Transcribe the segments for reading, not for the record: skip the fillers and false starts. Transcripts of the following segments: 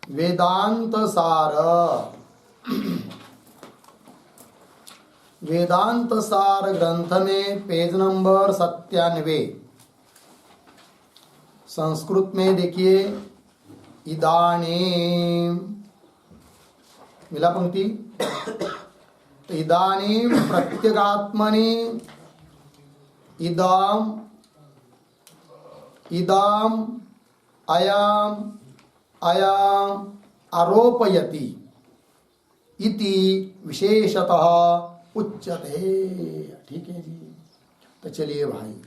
वेदांत सार। वेदांत सार ग्रंथ में पेज नंबर 97 संस्कृत में देखिए, इदानीं मिला पंक्ति। इदानीं प्रत्यगात्मनि इदम् इदम् अयम् अयम् आरोपयति इति विशेषतः उच्यते। ठीक है जी। तो चलिए भाई,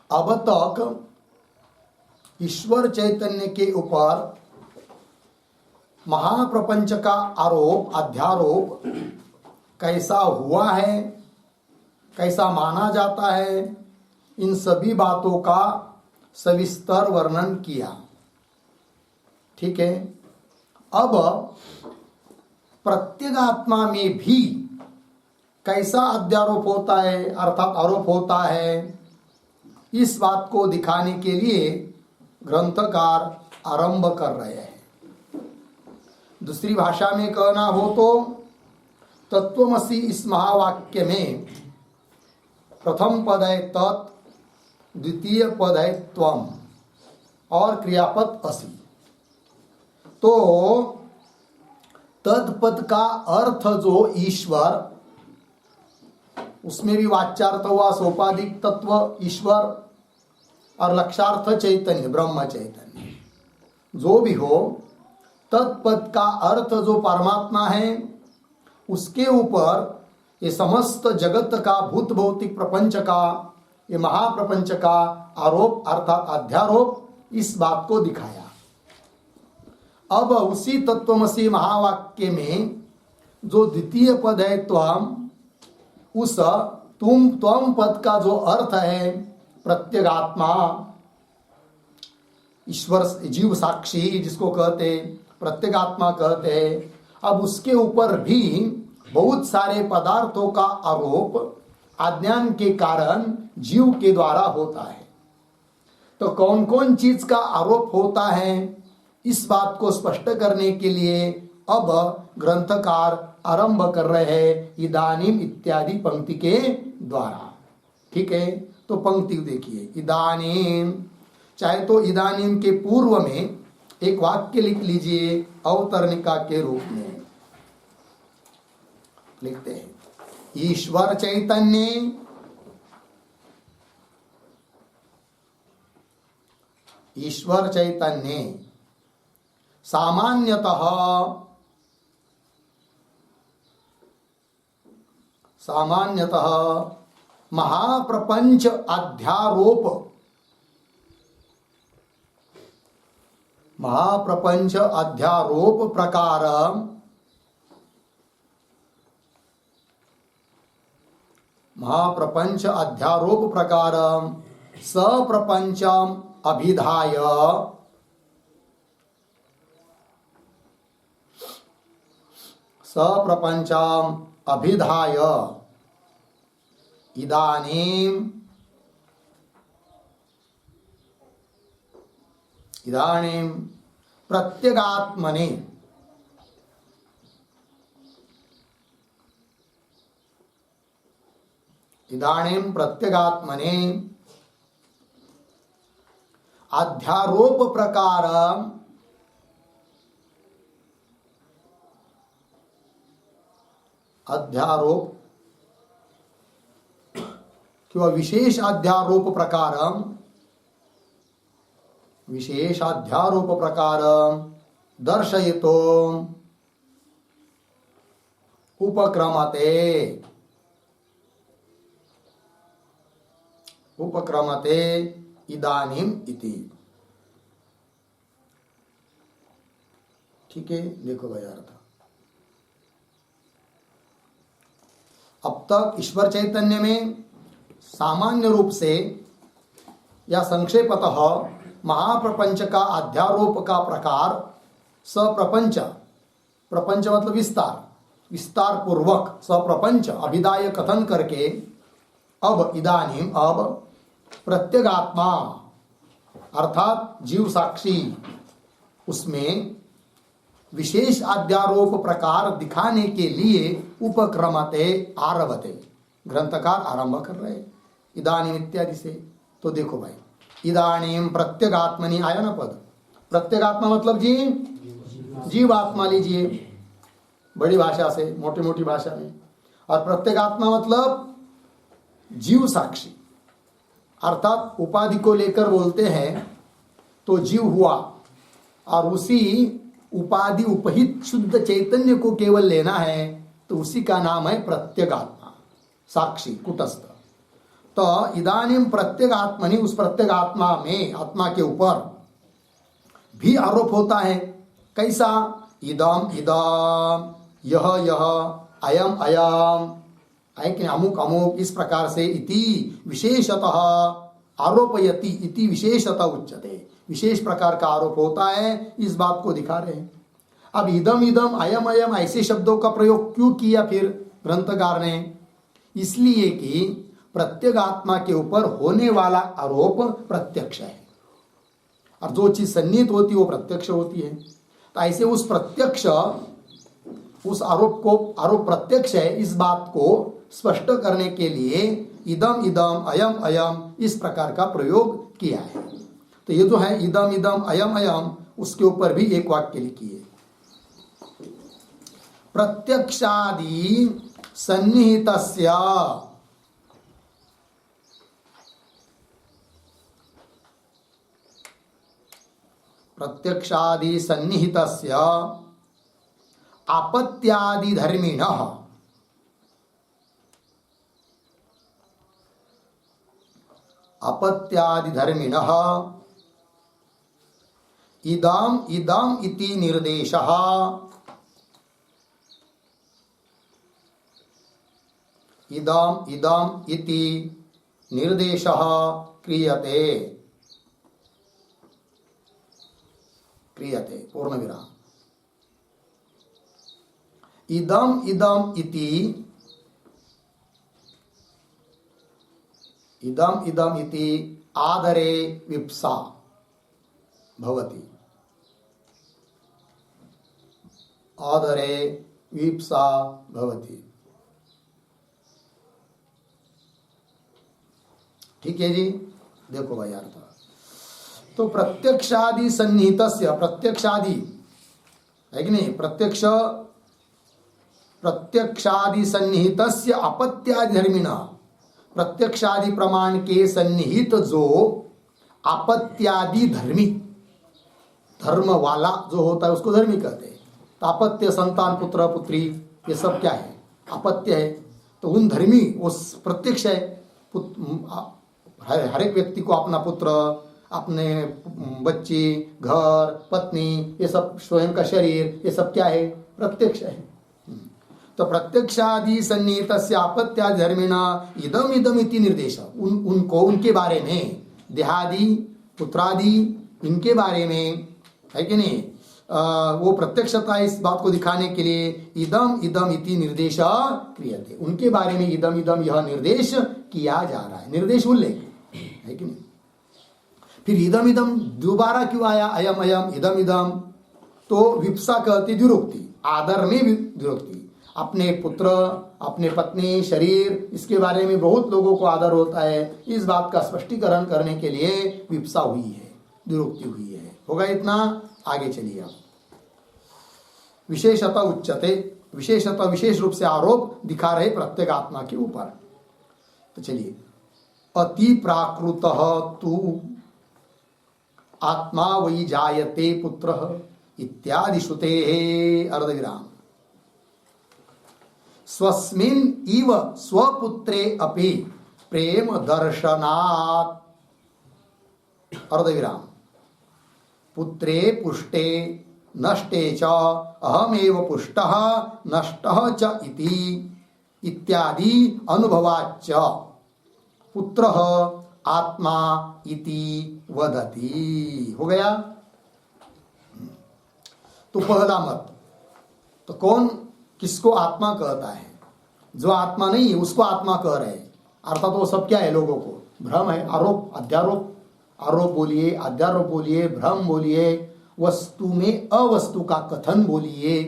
अब तक ईश्वर चैतन्य के ऊपर महाप्रपंच का आरोप अध्यारोप कैसा हुआ है, कैसा माना जाता है, इन सभी बातों का सविस्तर वर्णन किया। ठीक है। अब प्रत्यगात्मा में भी कैसा अध्यारोप होता है अर्थात आरोप होता है, इस बात को दिखाने के लिए ग्रंथकार आरंभ कर रहे हैं। दूसरी भाषा में कहना हो तो तत्वमसि इस महावाक्य में प्रथम पद है तत्, द्वितीय पद है त्वम और क्रियापद असि। तो तत्पद का अर्थ जो ईश्वर, उसमें भी वाच्यार्थ हुआ सोपाधिक तत्व ईश्वर और लक्षार्थ चैतन्य ब्रह्म चैतन्य, जो भी हो तत्पद का अर्थ जो परमात्मा है, उसके ऊपर ये समस्त जगत का भूत भौतिक प्रपंच का, ये महाप्रपंच का आरोप अर्थात अध्यारोप, इस बात को दिखाया। अब उसी तत्वमसि महावाक्य में जो द्वितीय पद है त्वम, उस त्वम पद का जो अर्थ है प्रत्यगात्मा, ईश्वर जीव साक्षी जिसको कहते प्रत्यगात्मा कहते हैं, अब उसके ऊपर भी बहुत सारे पदार्थों का आरोप अज्ञान के कारण जीव के द्वारा होता है। तो कौन कौन चीज का आरोप होता है, इस बात को स्पष्ट करने के लिए अब ग्रंथकार आरंभ कर रहे हैं इदानीम इत्यादि पंक्ति के द्वारा। ठीक है। तो पंक्ति देखिए, इदानीम, चाहे तो इदानीम के पूर्व में एक वाक्य लिख लीजिए, अवतरणिका के रूप में लिखते हैं, ईश्वर चैतन्य ईश्वर चैतन्य सामान्यतः महाप्रपंच अध्यारोप प्रकार सप्रपंचम अभिधाय इदानीं प्रत्यगात्मने अध्यारोप प्रकार अध्यारोप किंवा विशेष अध्यारोप प्रकार दर्शयितो उपक्रमते इदानीम इति। ठीक है। देखो भाई अर्थ, अब तक ईश्वर चैतन्य में सामान्य रूप से या संक्षेपतः महाप्रपंच का अध्यारोप का प्रकार सप्रपंच, प्रपंच मतलब विस्तार पूर्वक सप्रपंच अभिधाय कथन करके अब इदानीम, अब प्रत्यगात्मा अर्थात जीव साक्षी उसमें विशेष अध्यारोप प्रकार दिखाने के लिए उपक्रमते आरभते, ग्रंथकार आरंभ कर रहे इदानीम इत्यादि से। तो देखो भाई, इदानीम प्रत्यगात्मनि आया ना पद। प्रत्यगात्मा मतलब जी जीवात्मा लीजिए बड़ी भाषा से, मोटी मोटी भाषा में। और प्रत्यगात्मा मतलब जीव साक्षी, अर्थात उपाधि को लेकर बोलते हैं तो जीव हुआ, और उसी उपाधि उपहित शुद्ध चैतन्य को केवल लेना है तो उसी का नाम है प्रत्यगात्मा, साक्षी कुटस्थ। तो इदानीम प्रत्यगात्मनि, उस प्रत्यगात्मा में, आत्मा के ऊपर भी आरोप होता है। कैसा? इदम इदम, यह यह, अयम अयम, है कि अमुक अमुक, इस प्रकार से इति विशेषतः आरोपयति इति विशेषतः उच्यते, विशेष प्रकार का आरोप होता है, इस बात को दिखा रहे हैं। अब इदम इदम, अयम अयम ऐसे शब्दों का प्रयोग क्यों किया फिर ग्रंथकार ने? इसलिए कि प्रत्यगात्मा के ऊपर होने वाला आरोप प्रत्यक्ष है, और जो चीज सन्निहित होती है वो प्रत्यक्ष होती है। तो ऐसे उस प्रत्यक्ष, उस आरोप को, आरोप प्रत्यक्ष है, इस बात को स्पष्ट करने के लिए इदम इदम, अयम अयम, इस प्रकार का प्रयोग किया है। तो ये जो है इदम इदम, अयम अयम, उसके ऊपर भी एक वाक्य लिखिए। प्रत्यक्षादि सन्निहितस्य, प्रत्यक्षादि सन्निहितस्य आपत्यादि धर्मिणः, आपत्यादि धर्मिणः इदम इदम इति निर्देशः, इदम इदम इति निर्देशः क्रियते, क्रियते पूर्ण विराम। इदम इदम इति, इदम इदम इति आदरे विप्सा भवति, आदरे विप्सा भवति। ठीक है जी, देखो भाई अर्थ। तो प्रत्यक्षादि सन्निहितस्य, प्रत्यक्षादि है कि नहीं, प्रत्यक्ष, प्रत्यक्षादि सन्निहितस्य आपत्यादि धर्मिणः, प्रत्यक्षादि प्रमाण के सन्निहित जो आपत्यादि धर्मी, धर्म वाला जो होता है उसको धर्मी कहते हैं। तो आपत्य, संतान, पुत्र पुत्री, ये सब क्या है? आपत्य है। तो उन धर्मी वो प्रत्यक्ष है। हर एक व्यक्ति को अपना पुत्र, अपने बच्चे, घर, पत्नी, ये सब, स्वयं का शरीर, ये सब क्या है? प्रत्यक्ष है। तो प्रत्यक्षादि सन्निहितस्य आपत्यादि धर्मिणः इदम इदम इति निर्देश, उनको, उनके बारे में, देहादि पुत्रादि इनके बारे में, है कि नहीं, वो प्रत्यक्षता इस बात को दिखाने के लिए इदम इदम इति निर्देश क्रियते, उनके बारे में इदम इदम यह निर्देश किया जा रहा है, निर्देश उल्लेख है कि नहीं। फिर इदम इदम दोबारा क्यों आया? अयम अयम, इदम इदम, तो विप्सा कहती द्विरुक्ति, आदर में द्विरुक्ति। अपने पुत्र, अपने पत्नी, शरीर, इसके बारे में बहुत लोगों को आदर होता है, इस बात का स्पष्टीकरण करने के लिए विप्सा हुई है, द्विरुक्ति हुई है। होगा इतना? आगे चलिए। आप विशेषतः उच्चते, विशेषतः विशेष रूप से आरोप दिखा रहे प्रत्यगात्मा के ऊपर। तो चलिए, अति प्राकृतः तु आत्मा वै जायते पुत्रः इत्यादि श्रुतेः अर्धविराम। स्वस्मिन् इव स्वपुत्रे अपि प्रेम दर्शनात् अर्धविराम। पुत्रे पुष्टे नष्टे च अहमेव पुष्टः नष्टः च इति इत्यादि अनुभवाच्च पुत्रः आत्मा इति वदति। हो गया? तो पहला मत, तो कौन किसको आत्मा कहता है? जो आत्मा नहीं है उसको आत्मा कह रहे हैं, अर्थात वो सब क्या है? लोगों को भ्रम है, आरोप, अध्यारोप, आरोप बोलिए, अध्यारोप बोलिए, भ्रम बोलिए, वस्तु में अवस्तु का कथन बोलिए।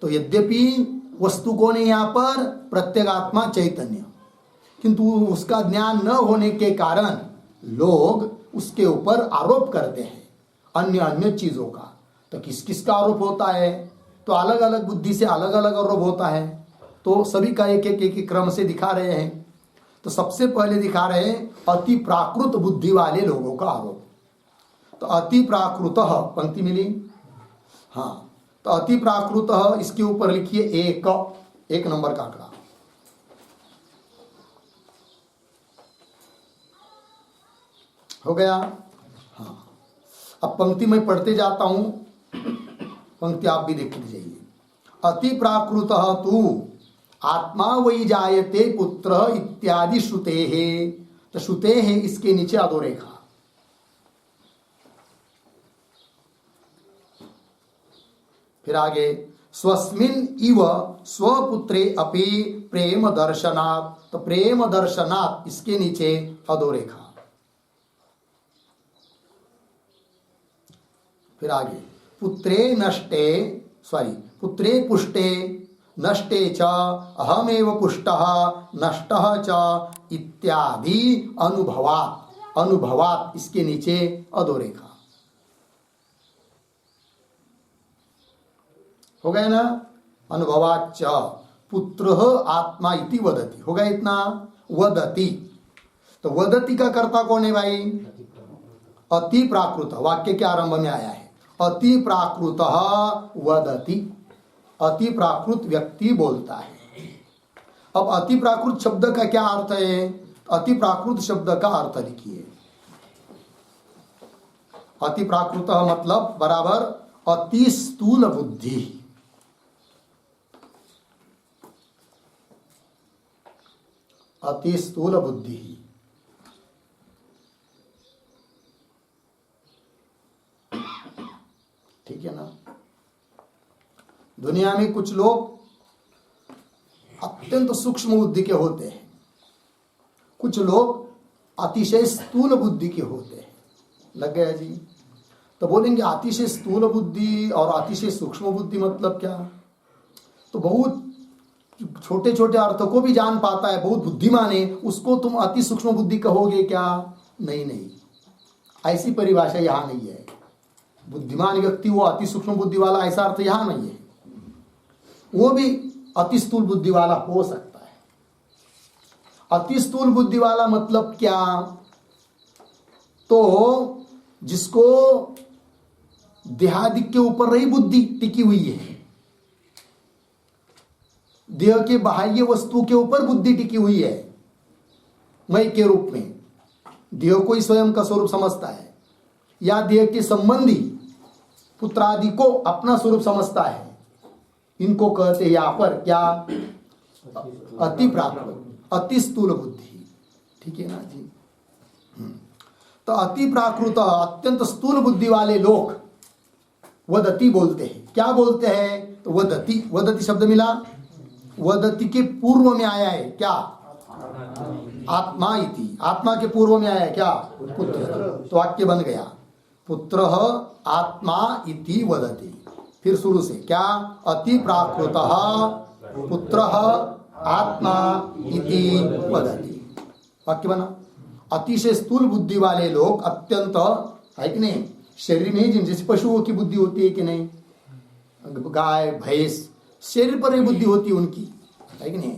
तो यद्यपि वस्तु कौन है यहाँ पर? प्रत्यगात्मा चैतन्य, किंतु उसका ज्ञान न होने के कारण लोग उसके ऊपर आरोप करते हैं अन्य अन्य चीजों का। तो किस किस का आरोप होता है? तो अलग अलग बुद्धि से अलग अलग आरोप होता है। तो सभी का एक एक क्रम से दिखा रहे हैं। तो सबसे पहले दिखा रहे हैं अति प्राकृत बुद्धि वाले लोगों का आरोप। तो अति प्राकृत पंक्ति मिली, हाँ, तो अति प्राकृत इसके ऊपर लिखिए एक नंबर का आंकड़ा। हो गया, हाँ। अब पंक्ति में पढ़ते जाता हूं, पंक्ति आप भी देख लीजिए। अति प्राकृत तू आत्मा वही जायते पुत्र इत्यादि श्रुते है। तो श्रुते है इसके नीचे अधोरेखा। फिर आगे स्वस्मिन इव स्वपुत्रे अपि प्रेम दर्शनात्। तो प्रेम दर्शनात् इसके नीचे अधोरेखा। फिर आगे पुत्रे पुष्टे नष्टे च अहमेव पुष्टः नष्टः च इत्यादि अनुभवात् इसके नीचे अधोरेखा। हो गया ना? अनुभवाच्च पुत्रः आत्मा इति वदति। हो गया इतना? वदति। तो वदति का कर्ता कौन है भाई? अति प्राकृत। वाक्य के आरंभ में आया है अति प्राकृत वदति। अति प्राकृत व्यक्ति बोलता है। अब अति प्राकृत शब्द का क्या अर्थ है? अति प्राकृत शब्द का अर्थ लिखिए। अति प्राकृत मतलब बराबर अति स्थूल बुद्धि। अति स्थूल बुद्धि। ठीक है ना? दुनिया में कुछ लोग अत्यंत सूक्ष्म बुद्धि के होते हैं, कुछ लोग अतिशय स्थूल बुद्धि के होते हैं। लग गया जी? तो बोलेंगे अतिशय स्थूल बुद्धि और अतिशय सूक्ष्म बुद्धि मतलब क्या? तो बहुत छोटे छोटे अर्थों को भी जान पाता है, बहुत बुद्धिमान है, उसको तुम अति सूक्ष्म बुद्धि कहोगे क्या? नहीं, ऐसी परिभाषा यहां नहीं है। बुद्धिमान व्यक्ति वो अति सूक्ष्म बुद्धि वाला, ऐसा अर्थ यहां नहीं है। वो भी अति स्थूल बुद्धि वाला हो सकता है। अति स्थूल बुद्धि वाला मतलब क्या? तो जिसको देहादिक के ऊपर रही बुद्धि टिकी हुई है, देह के बाह्य वस्तु के ऊपर बुद्धि टिकी हुई है, मैं के रूप में देह को ही स्वयं का स्वरूप समझता है, या देह के संबंधी पुत्रादि को अपना स्वरूप समझता है, इनको कहते हैं यहां पर क्या? अति प्राकृत, अति स्थूल बुद्धि। ठीक है ना जी? तो अति प्राकृत अत्यंत स्थूल बुद्धि वाले लोग वदति बोलते हैं। क्या बोलते हैं? तो वदति शब्द मिला, वदति के पूर्व में आया है क्या? आत्मा इति। आत्मा के पूर्व में आया है क्या? पुत्र। तो वाक्य बन गया पुत्र आत्मा इति वदति। फिर शुरू से क्या? अति प्राकृत पुत्र आत्मा इति वदति। वाक्य बना। अतिशय स्थूल बुद्धि वाले लोग अत्यंत, है कि नहीं, शरीर में जिन जैसे पशुओं की बुद्धि होती है कि नहीं, गाय भैंस शरीर पर ही बुद्धि होती है उनकी, है कि नहीं,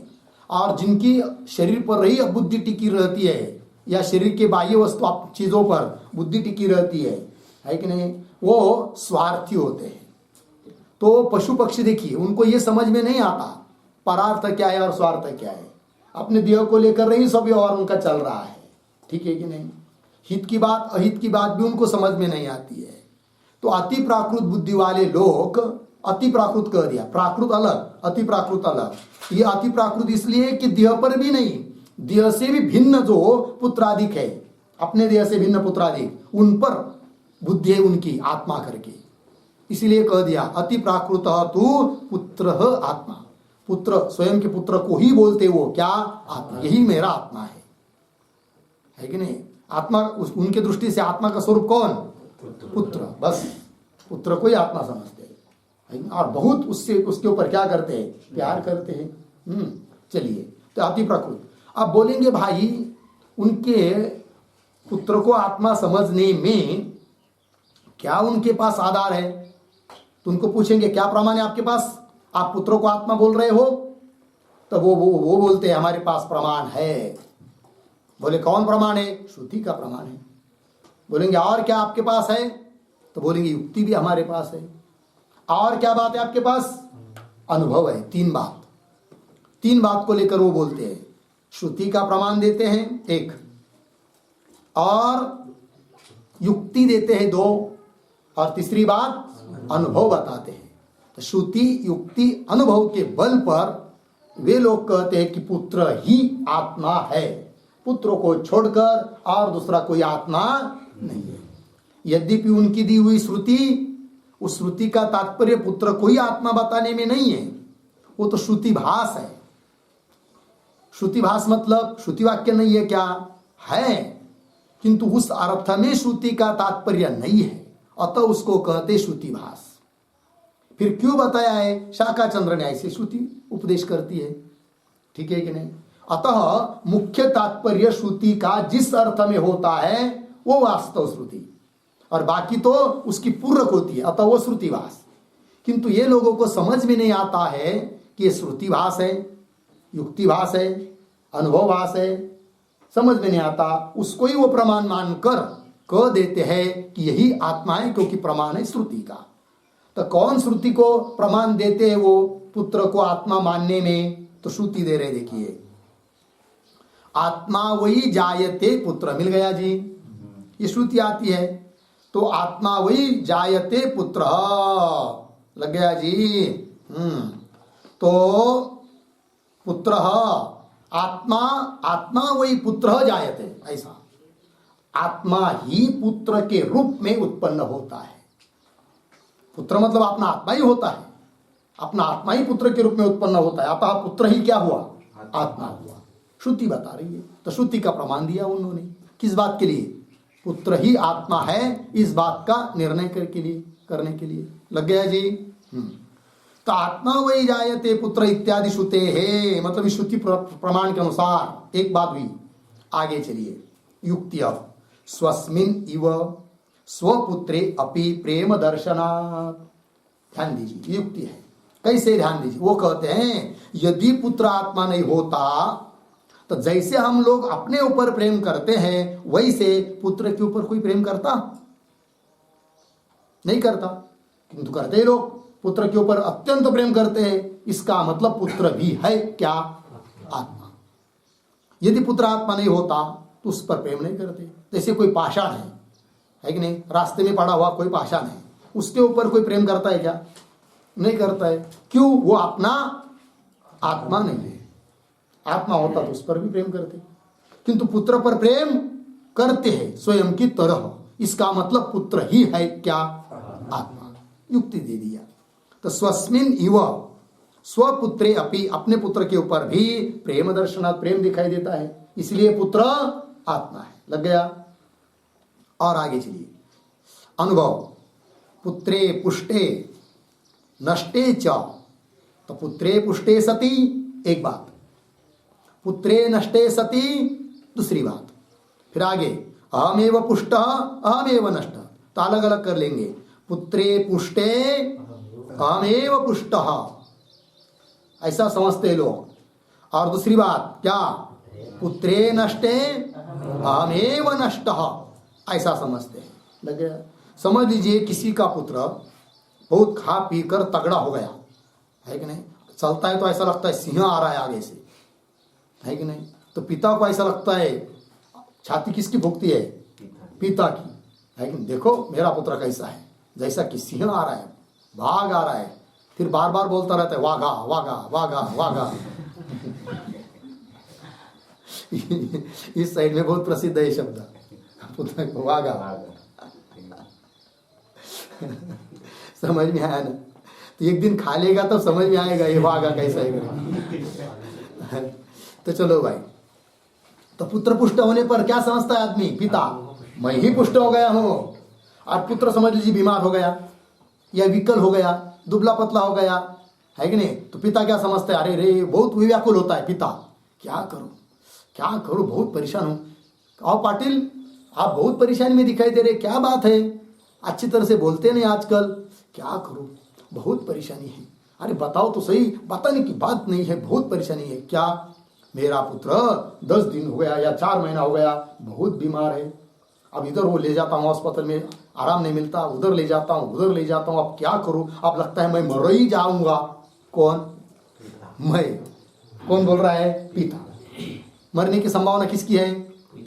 और जिनकी शरीर पर ही बुद्धि टिकी रहती है या शरीर के बाह्य वस्तु चीजों पर बुद्धि टिकी रहती है कि नहीं, वो स्वार्थी होते हैं। तो पशु पक्षी देखिए, उनको ये समझ में नहीं आता परार्थ क्या है और स्वार्थ क्या है। अपने देह को लेकर ही सब व्यवहार उनका चल रहा है। ठीक है कि नहीं? हित की बात अहित की बात भी उनको समझ में नहीं आती है। तो अति प्राकृत बुद्धि वाले लोग, अति प्राकृत कह दिया, प्राकृत अलग अति प्राकृत अलग। ये अति प्राकृत इसलिए कि देह पर भी नहीं, देह से भी भिन्न जो पुत्रादिक है, अपने देह से भिन्न पुत्रादिक, उन पर बुद्धि है उनकी आत्मा करके, इसीलिए कह दिया अति प्राकृत तू पुत्र आत्मा। पुत्र स्वयं के पुत्र को ही बोलते वो क्या? आत्मा। यही मेरा आत्मा है कि नहीं? आत्मा उनके दृष्टि से आत्मा का स्वरूप कौन? पुत्र। बस पुत्र को ही आत्मा समझते हैं और बहुत उससे उसके ऊपर क्या करते हैं? प्यार करते हैं। चलिए, तो अति प्रकृत। अब बोलेंगे भाई उनके पुत्र को आत्मा समझने में क्या उनके पास आधार है? तो उनको पूछेंगे क्या प्रमाण है आपके पास, आप पुत्र को आत्मा बोल रहे हो? तो वो बोलते हैं हमारे पास प्रमाण है। बोले कौन प्रमाण है? श्रुति का प्रमाण है। बोलेंगे और क्या आपके पास है? तो बोलेंगे युक्ति भी हमारे पास है। और क्या बात है आपके पास? अनुभव है। तीन बात को लेकर वो बोलते हैं। श्रुति का प्रमाण देते हैं एक, और युक्ति देते हैं दो, और तीसरी बात अनुभव बताते हैं। तो श्रुति, युक्ति, अनुभव के बल पर वे लोग कहते हैं कि पुत्र ही आत्मा है, पुत्र को छोड़कर और दूसरा कोई आत्मा नहीं है। यद्यपि उनकी दी हुई श्रुति, उस श्रुति का तात्पर्य पुत्र को ही आत्मा बताने में नहीं है, वो तो श्रुतिभास है। श्रुतिभास मतलब श्रुति वाक्य नहीं है क्या? है, किंतु उस अर्थ में श्रुति का तात्पर्य नहीं है, अतः उसको कहते श्रुतिभास। फिर क्यों बताया है? शाखाचंद्र न्याय से श्रुति उपदेश करती है, ठीक है कि नहीं? अतः मुख्य तात्पर्य श्रुति का जिस अर्थ में होता है वो वास्तव श्रुति, और बाकी तो उसकी पूरक होती है, अतः वो श्रुतिभास। किंतु ये लोगों को समझ में नहीं आता है कि ये श्रुतिभास है, युक्तिभास है, अनुभवभास है, समझ में नहीं आता। उसको ही वो प्रमाण मानकर कह देते हैं कि यही आत्मा है, क्योंकि प्रमाण है श्रुति का। तो कौन श्रुति को प्रमाण देते हैं वो पुत्र को आत्मा मानने में? तो श्रुति दे रहे, देखिए, आत्मा वही जायते पुत्र। मिल गया जी, ये श्रुति आती है। तो आत्मा वही जायते पुत्र, लग गया जी। तो पुत्र आत्मा, आत्मा वही पुत्र जायते, ऐसा आत्मा ही पुत्र के रूप में उत्पन्न होता है। पुत्र मतलब अपना आत्मा ही होता है, अपना आत्मा ही पुत्र के रूप में उत्पन्न होता है, अतः पुत्र ही क्या हुआ? आत्मा हुआ। श्रुति बता रही है, तो श्रुति का प्रमाण दिया उन्होंने। किस बात के लिए? पुत्र ही आत्मा है, इस बात का निर्णय करने के लिए। लग गया जी। तो आत्मा वही जायते पुत्र इत्यादि श्रुते है, मतलब इस श्रुति प्रमाण के अनुसार एक बात हुई। आगे चलिए, युक्ति। स्वस्मिन इव स्वपुत्रे अपि प्रेम दर्शनात्। ध्यान दीजिए, युक्ति है। कैसे? ध्यान दीजिए, वो कहते हैं यदि पुत्र आत्मा नहीं होता तो जैसे हम लोग अपने ऊपर प्रेम करते हैं, वैसे पुत्र के ऊपर कोई प्रेम करता नहीं? करता, किंतु करते लोग पुत्र के ऊपर अत्यंत प्रेम करते हैं। इसका मतलब पुत्र भी है क्या? आत्मा। यदि पुत्र आत्मा नहीं होता तो उस पर प्रेम नहीं करते। जैसे कोई पाषाण है कि नहीं, रास्ते में पड़ा हुआ कोई पाषाण है, उसके ऊपर कोई प्रेम करता है क्या? नहीं करता है। क्यों? वो अपना आत्मा नहीं है। आत्मा होता तो उस पर भी प्रेम करते, किंतु पुत्र पर प्रेम करते हैं स्वयं की तरह। इसका मतलब पुत्र ही है क्या? आत्मा। युक्ति दे दिया। तो स्वस्मिन इव स्वपुत्रे अपि, अपने पुत्र के ऊपर भी प्रेम दर्शनात्, प्रेम दिखाई देता है, इसलिए पुत्र आत्मा है। लग गया। और आगे चलिए, अनुभव। पुत्रे पुष्टे नष्टे च। तो पुत्रे पुष्टे सती एक बात, पुत्रे नष्टे सती दूसरी बात। फिर आगे अहमेव पुष्ट अहमेव नष्ट, तो अलग अलग कर लेंगे। पुत्रे पुष्टे अहमेव पुष्ट, ऐसा समझते लोग। और दूसरी बात क्या? पुत्रे नष्टे अहमेव नष्ट, ऐसा समझते हैं। लग गया। समझ लीजिए किसी का पुत्र बहुत खा पी कर तगड़ा हो गया है कि नहीं, चलता है तो ऐसा लगता है सिंह आ रहा है आगे से, है कि नहीं? तो पिता को ऐसा लगता है, छाती किसकी भुगती है? पिता की, है कि नहीं? देखो मेरा पुत्र कैसा है, जैसा कि सिंह आ रहा है, भाग आ रहा है, फिर बार बार बोलता रहता है वाघा वाघा वाघा वाघा। इस साइड में बहुत प्रसिद्ध है शब्द, पुत्र को वाघा। समझ में आया ना? तो एक दिन खा लेगा तब समझ में आएगा ये वाघा कैसा है। तो चलो भाई, तो पुत्र पुष्ट होने पर क्या समझता है आदमी? पिता, मैं ही पुष्ट हो गया हूं। और पुत्र समझ लीजिए बीमार हो गया या विकल हो गया, दुबला पतला हो गया, है कि नहीं, तो पिता क्या समझता है? अरे रे, बहुत व्याकुल होता है पिता, क्या करूं क्या करूं, बहुत परेशान हूं। आओ पाटिल, आप बहुत परेशानी में दिखाई दे रहे, क्या बात है? अच्छी तरह से बोलते नहीं आजकल, क्या करूं, बहुत परेशानी है। अरे बताओ तो सही, बताने की बात नहीं है, बहुत परेशानी है। क्या? मेरा पुत्र 10 दिन हो गया या 4 महीना हो गया, बहुत बीमार है। अब इधर वो ले जाता हूँ अस्पताल में, आराम नहीं मिलता, उधर ले जाता हूँ, उधर ले जाता हूँ, अब क्या करूं? अब लगता है मैं मर ही जाऊंगा। कौन? मैं। कौन बोल रहा है? पिता। मरने की संभावना किसकी है?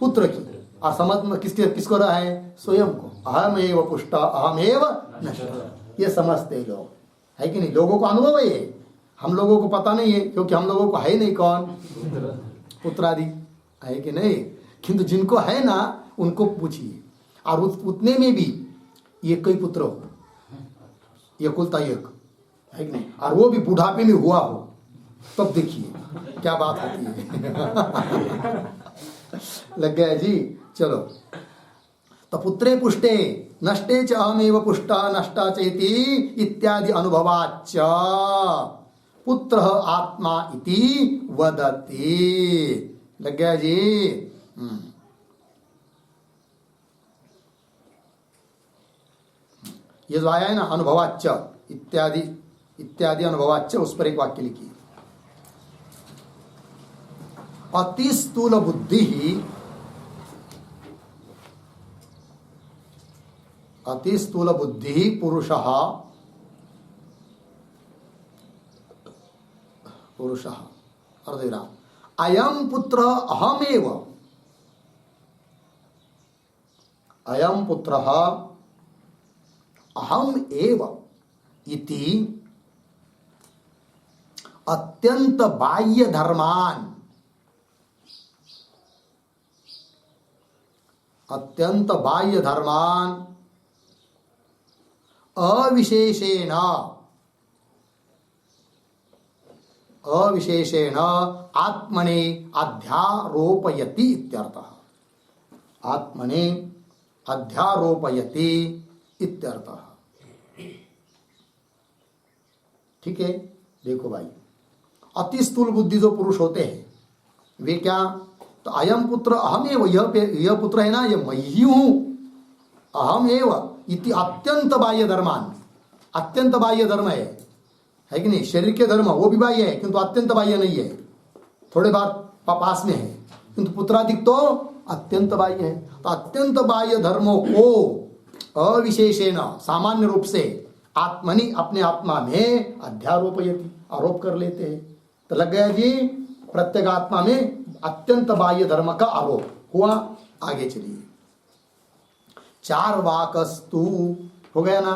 पुत्र की। और समझ किसको रहा है? स्वयं को। अहमेव पुष्ट अहमेव नष्ट, ये समझते लोग, है कि नहीं? लोगों को अनुभव है ये, हम लोगों को पता नहीं है, क्योंकि हम लोगों को है नहीं कौन? पुत्र आदि, है कि नहीं? किंतु जिनको है ना, उनको पूछिए, और उतने में भी ये कई पुत्र हो, ये कुलता एक, है कि नहीं? और वो भी बुढ़ापे में हुआ हो, तब देखिए क्या बात होती है। लग गया जी? चलो, तो पुत्रे पुष्टे नष्टे च अहमेव पुष्ट नष्टा चेति इत्यादि अनुभवाच्च पुत्र आत्मा इति वदति। लग गया जी? ये जो आया है ना, अनुभवाच्च इत्यादि इत्यादि अनुभवाच्च, उस पर एक वाक्य लिखिए। अति स्थूल बुद्धि ही, अति स्थूल बुद्धि पुरुषः अर्धविराम अयम पुत्र अहमेव, अयम पुत्रः अहम एव इति अत्यंत बाह्य धर्मान, अत्यंत बाह्य धर्मान अविशेषेण आत्मने अध्यारोपयति इत्यर्थः। आत्मने अध्यारोपयति इत्यर्थः। ठीक है? देखो भाई, अति स्थूल बुद्धि जो पुरुष होते हैं वे क्या? तो अयम पुत्र अहमेव, यह पुत्र है ना, ये मैं ही हूं, अहमेव इति अत्यंत बाह्य धर्मान, अत्यंत बाह्य धर्म है कि नहीं? शरीर के धर्म वो भी बाह्य है, किंतु अत्यंत बाह्य नहीं है, थोड़े बार पास में है, किंतु पुत्रादिक तो अत्यंत बाह्य है। तो अत्यंत बाह्य धर्मों को अविशेषेण, सामान्य रूप से आत्मनि, अपने आत्मा में अध्यारोपयति, आरोप कर लेते हैं। तो लग गया जी? प्रत्येक आत्मा में अत्यंत बाह्य धर्म का आरोप हुआ। आगे चलिए, चार्वाकस्तु हो गया ना?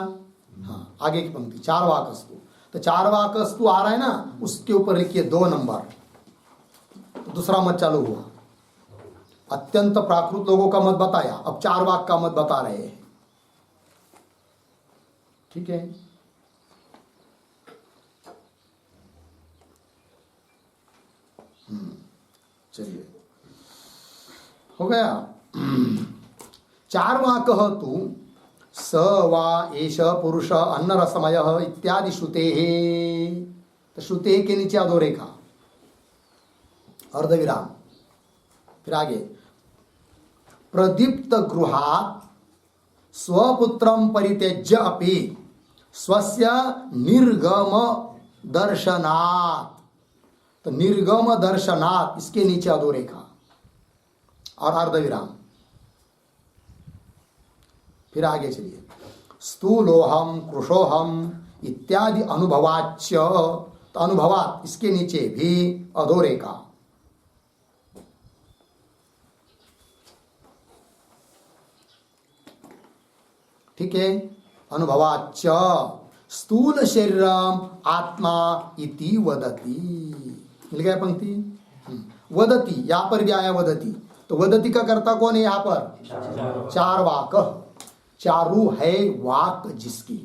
हाँ, आगे की पंक्ति चार्वाकस्तु। तो चार्वाकस्तु आ रहा है ना, उसके ऊपर लिखिए 2 नंबर, तो दूसरा मत चालू हुआ। अत्यंत प्राकृत लोगों का मत बताया, अब चार्वाक का मत बता रहे हैं। ठीक है? चलिए, हो गया। चार्वाकः तु स वा एष पुरुष अन्नरसमय इत्यादि श्रुते। तो श्रुते के नीचे अधोरेखा, अर्धविराम, फिर आगे प्रदीप्त गृहात् स्वपुत्रं परित्यज्य अपि स्वस्य निर्गम दर्शनात्। तो निर्गम दर्शनात्, इसके नीचे अधोरेखा और अर्धविराम। फिर आगे चलिए, स्थूलोहम कृशोहम इत्यादि अनुभवाच्च। तो अनुभवात, इसके नीचे भी अधोरेखा। ठीक है? अनुभवाच्च स्थूल शरीरम आत्मा इति वदति। मिल गया पंक्ति? वदति, यहां पर भी आया वदति। तो वदति का कर्ता कौन है यहां पर? चार्वाक। चारु है वाक जिसकी।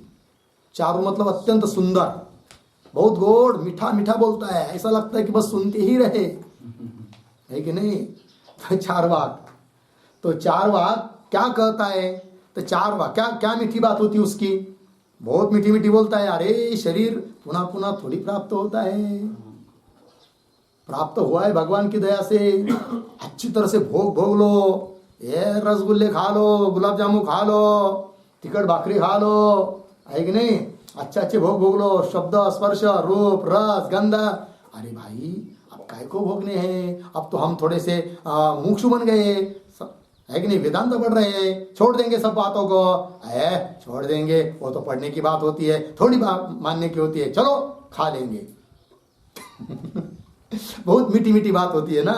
चारु मतलब अत्यंत सुंदर, बहुत गोड़, मीठा मीठा बोलता है, ऐसा लगता है कि बस सुनते ही रहे, है कि नहीं? तो चारवाक, तो चारवाक क्या कहता है? तो चारवाक क्या क्या मीठी बात होती है उसकी, बहुत मीठी मीठी बोलता है। अरे शरीर पुनः पुनः थोड़ी प्राप्त होता है, प्राप्त हुआ है भगवान की दया से। अच्छी तरह से भोग भोग लो, ये रसगुल्ले खा लो, गुलाब जामुन खा लो, टिकट भाकरी खा लो, है कि नहीं? अच्छे अच्छे भोग भोग लो, शब्द स्पर्श रूप रस गंध। अरे भाई अब काय को भोगने हैं? अब तो हम थोड़े से मुमुक्षु बन गए, है कि नहीं? वेदांत पढ़ रहे हैं, छोड़ देंगे सब बातों को। है छोड़ देंगे, वो तो पढ़ने की बात होती है, थोड़ी बात मानने की होती है। चलो खा लेंगे। बहुत मीठी मीठी बात होती है ना।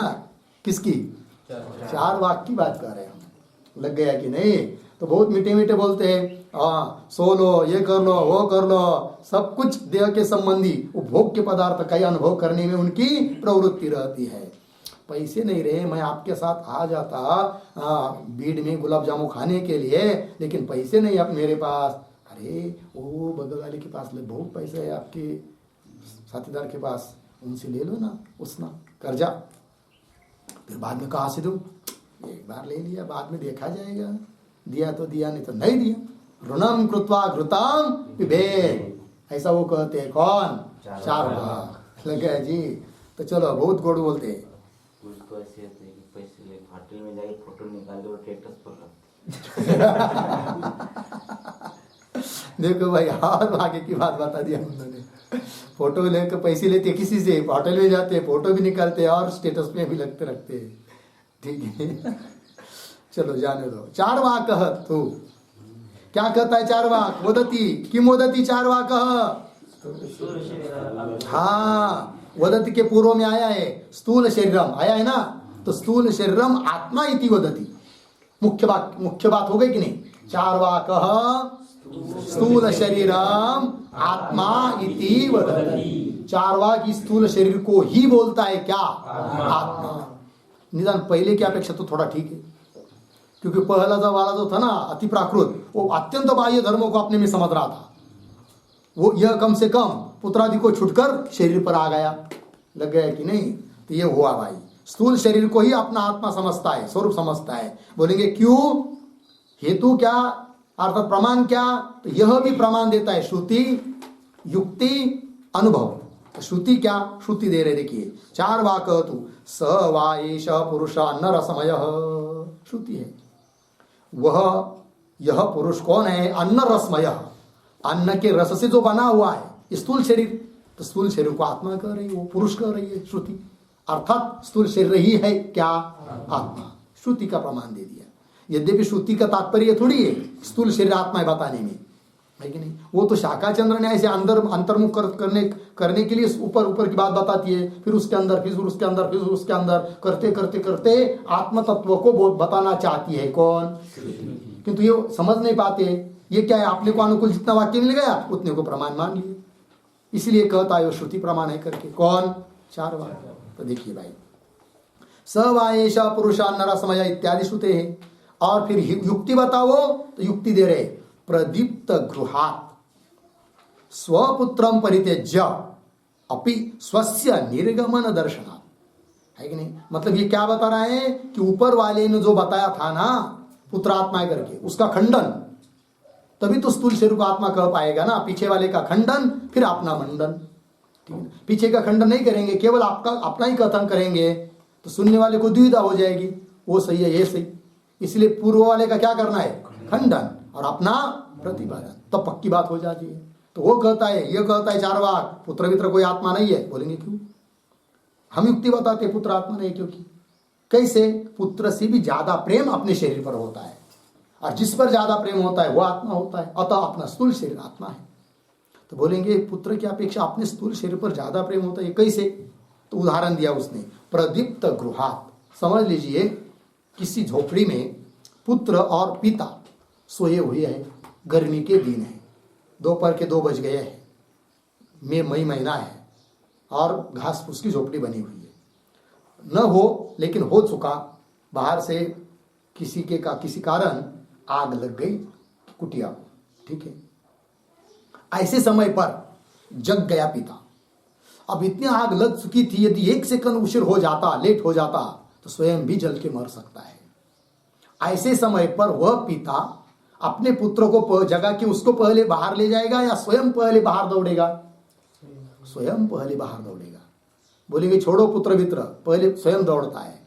किसकी? चारवाक की बात कर रहे हैं हम। लग गया कि नहीं? तो बहुत मीठे मीठे बोलते हैं, हाँ सो लो, ये कर लो, वो कर लो, सब कुछ देह के संबंधी उपभोग के पदार्थ का अनुभव करने में उनकी प्रवृत्ति रहती है। पैसे नहीं रहे, मैं आपके साथ आ जाता बीड़ में गुलाब जामुन खाने के लिए, लेकिन पैसे नहीं अब मेरे पास। अरे वो बगल वाले के पास बहुत पैसे है, आपके साथीदार के पास, उनसे ले लो ना, उसना कर्जा। फिर बाद में कहाँ से दूं? एक बार ले लिया, बाद में देखा जाएगा, दिया तो दिया, नहीं तो नहीं दिया। ऋणम कृत्वा घृताम पिबेत, ऐसा वो कहते हैं। कौन? चारवाक। लग गया जी। तो चलो बहुत गोड़ बोलते हैं। उसको ऐसे होते हैं कि पैसे ले होटल में जाके फोटो निकाल लो, स्टेटस पर देखो भाई, और आगे की बात बता दिया उन्होंने। फोटो लेकर पैसे लेते किसी से, होटल में जाते, फोटो भी निकालते और स्टेटस में भी लगते रखते हैं। ठीक है, चलो जाने दो। चारवाक तू क्या कहता है? चारवाक वदती किम वदती चारवाक। हाँ, वदति के पूर्व में आया है स्थूल शरीरम, आया है ना। तो स्थूल शरीरम आत्मा इति वदति, मुख्य बात हो गई कि नहीं? चारवाक स्थूल शरीरम आत्मा इति वदति। चारवाक इस स्थूल शरीर को ही बोलता है क्या? आत्मा। निदान पहले की अपेक्षा तो थोड़ा ठीक है, क्योंकि पहला जो वाला जो था ना अति प्राकृत, वो अत्यंत बाह्य धर्मों को अपने में समझ रहा था। वो यह कम से कम पुत्रादि को छुटकर शरीर पर आ गया। लग गया कि नहीं? तो ये हुआ भाई, स्थूल शरीर को ही अपना आत्मा समझता है, स्वरूप समझता है। बोलेंगे क्यों? हेतु क्या, अर्थात प्रमाण क्या? तो यह भी प्रमाण देता है श्रुति, युक्ति, अनुभव। तो श्रुति क्या? श्रुति दे रहे, देखिए चारवाक तु स वा एष पुरुष न रसमय, श्रुति है। वह यह पुरुष कौन है? अन्न रसमय, अन्न के रस से जो बना हुआ है स्थूल शरीर। तो स्थूल शरीर को आत्मा कह रही है, वो पुरुष कह रही है श्रुति। अर्थात स्थूल शरीर ही है क्या? आत्मा। श्रुति का प्रमाण दे दिया। यद्यपि श्रुति का तात्पर्य थोड़ी है स्थूल शरीर आत्मा है बताने में, है कि नहीं? वो तो शाखाचंद्र न्याय से अंतर्मुख करने के लिए ऊपर की बात बताती है, फिर उसके अंदर, फिर उसके अंदर, फिर उसके अंदर करते करते करते आत्म तत्व को बताना चाहती है कौन? किंतु ये समझ नहीं पाते। ये क्या है? अपने को अनुकूल जितना वाक्य मिल गया उतने को प्रमाण मान लिए, इसलिए कहता है वो श्रुति प्रमाण है करके। कौन? चारवाक। तो देखिए भाई, स वा एष पुरुषा न रसमय इत्यादि श्रुते है। और फिर युक्ति बताओ, तो युक्ति दे रहे, प्रदीप्त गृहात् स्वपुत्रम परित्यज्य अपि स्वस्य निर्गमन दर्शनात्, है कि नहीं? मतलब ये क्या बता रहा है कि ऊपर वाले ने जो बताया था ना पुत्रात्मा करके, उसका खंडन, तभी तो स्थूल शरीर को आत्मा कह पाएगा ना। पीछे वाले का खंडन, फिर अपना मंडन। ठीक है, पीछे का खंडन नहीं करेंगे, केवल आपका अपना ही कथन करेंगे तो सुनने वाले को दुविधा हो जाएगी, वो सही है ये सही। इसलिए पूर्व वाले का क्या करना है? खंडन, और अपना प्रतिपादन, तब पक्की बात हो जाती है। तो वो कहता है, ये कहता है चारवाक, पुत्र मित्र कोई आत्मा नहीं है। बोलेंगे क्यों? हम युक्ति बताते पुत्र आत्मा नहीं, क्योंकि कैसे? पुत्र से भी ज्यादा प्रेम अपने शरीर पर होता है, और जिस पर ज्यादा प्रेम होता है वो आत्मा होता है, अतः अपना स्थूल शरीर आत्मा है। तो बोलेंगे पुत्र की अपेक्षा अपने स्थूल शरीर पर ज्यादा प्रेम होता है, कैसे? तो उदाहरण दिया उसने, प्रदीप्त गृहात्। समझ लीजिए किसी झोपड़ी में पुत्र और पिता सोए हुए हैं, गर्मी के दिन है, दोपहर के 2 बज गए हैं, मई महीना है, और घास फूस की झोपड़ी बनी हुई है। न हो, लेकिन हो चुका, बाहर से किसी कारण आग लग गई कुटिया को। ठीक है, ऐसे समय पर जग गया पिता। अब इतनी आग लग चुकी थी, यदि 1 सेकंड उशिर हो जाता, लेट हो जाता, तो स्वयं भी जल के मर सकता है। ऐसे समय पर वह पिता अपने पुत्र को जगा के उसको पहले बाहर ले जाएगा या स्वयं पहले बाहर दौड़ेगा? स्वयं पहले बाहर दौड़ेगा। बोलेंगे छोड़ो पुत्र मित्र, पहले स्वयं दौड़ता है।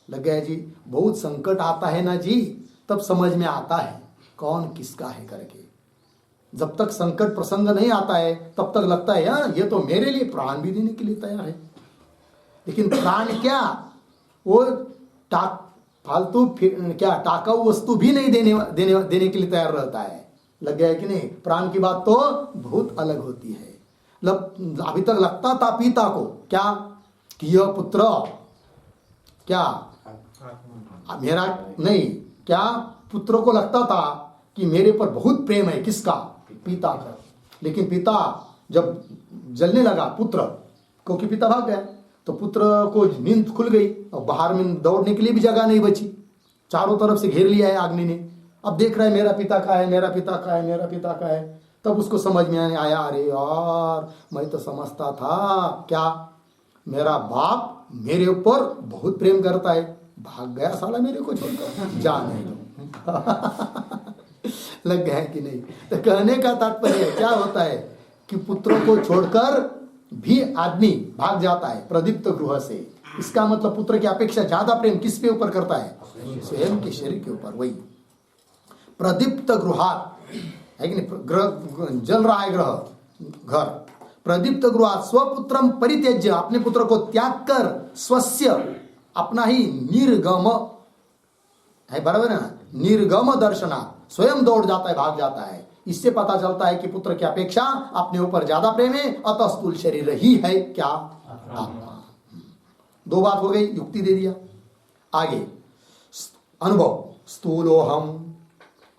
लग गया जी। बहुत संकट आता है ना जी, तब समझ में आता है कौन किसका है करके। जब तक संकट प्रसंग नहीं आता है तब तक लगता है यार ये तो मेरे लिए प्राण भी देने के लिए तैयार है। लेकिन प्राण क्या, वो फालतू क्या टाकाऊ वस्तु भी नहीं देने के लिए तैयार रहता है। लग गया है कि नहीं? प्राण की बात तो बहुत अलग होती है। अभी तक लगता था पिता को क्या कि यह पुत्र क्या मेरा नहीं, क्या पुत्र को लगता था कि मेरे पर बहुत प्रेम है। किसका? पिता का। लेकिन पिता जब जलने लगा पुत्र, क्योंकि पिता भाग गया, तो पुत्र को नींद खुल गई और बाहर में दौड़ने के लिए भी जगह नहीं बची। चारों तरफ से घेर लिया है अग्नि ने। अब देख रहा है मेरा पिता का है, मेरा पिता का है, मेरा पिता का है। तब उसको समझ में आया, अरे यार मैं तो समझता था क्या मेरा बाप मेरे ऊपर बहुत प्रेम करता है। भाग गया साला मेरे को छोड़कर, जाने दो। लग गया है कि नहीं? तो कहने का तात्पर्य क्या होता है कि पुत्रों को छोड़कर भी आदमी भाग जाता है प्रदीप्त गृह से। इसका मतलब पुत्र की अपेक्षा ज्यादा प्रेम किस पे ऊपर करता है? स्वयं के शरीर के ऊपर। वही प्रदीप्त गृहात है कि नहीं? जल रहा है घर। प्रदीप्त गृहात स्वपुत्रम परित्यज्य, अपने पुत्र को त्याग कर स्वस्य अपना ही निर्गम है, बराबर है ना? निर्गम दर्शना, स्वयं दौड़ जाता है, भाग जाता है। इससे पता चलता है कि पुत्र की अपेक्षा अपने ऊपर ज्यादा प्रेम है, अतः स्थूल शरीर ही है क्या? आत्मा। दो बात हो गई, युक्ति दे दिया। आगे अनुभव, स्थूलोहम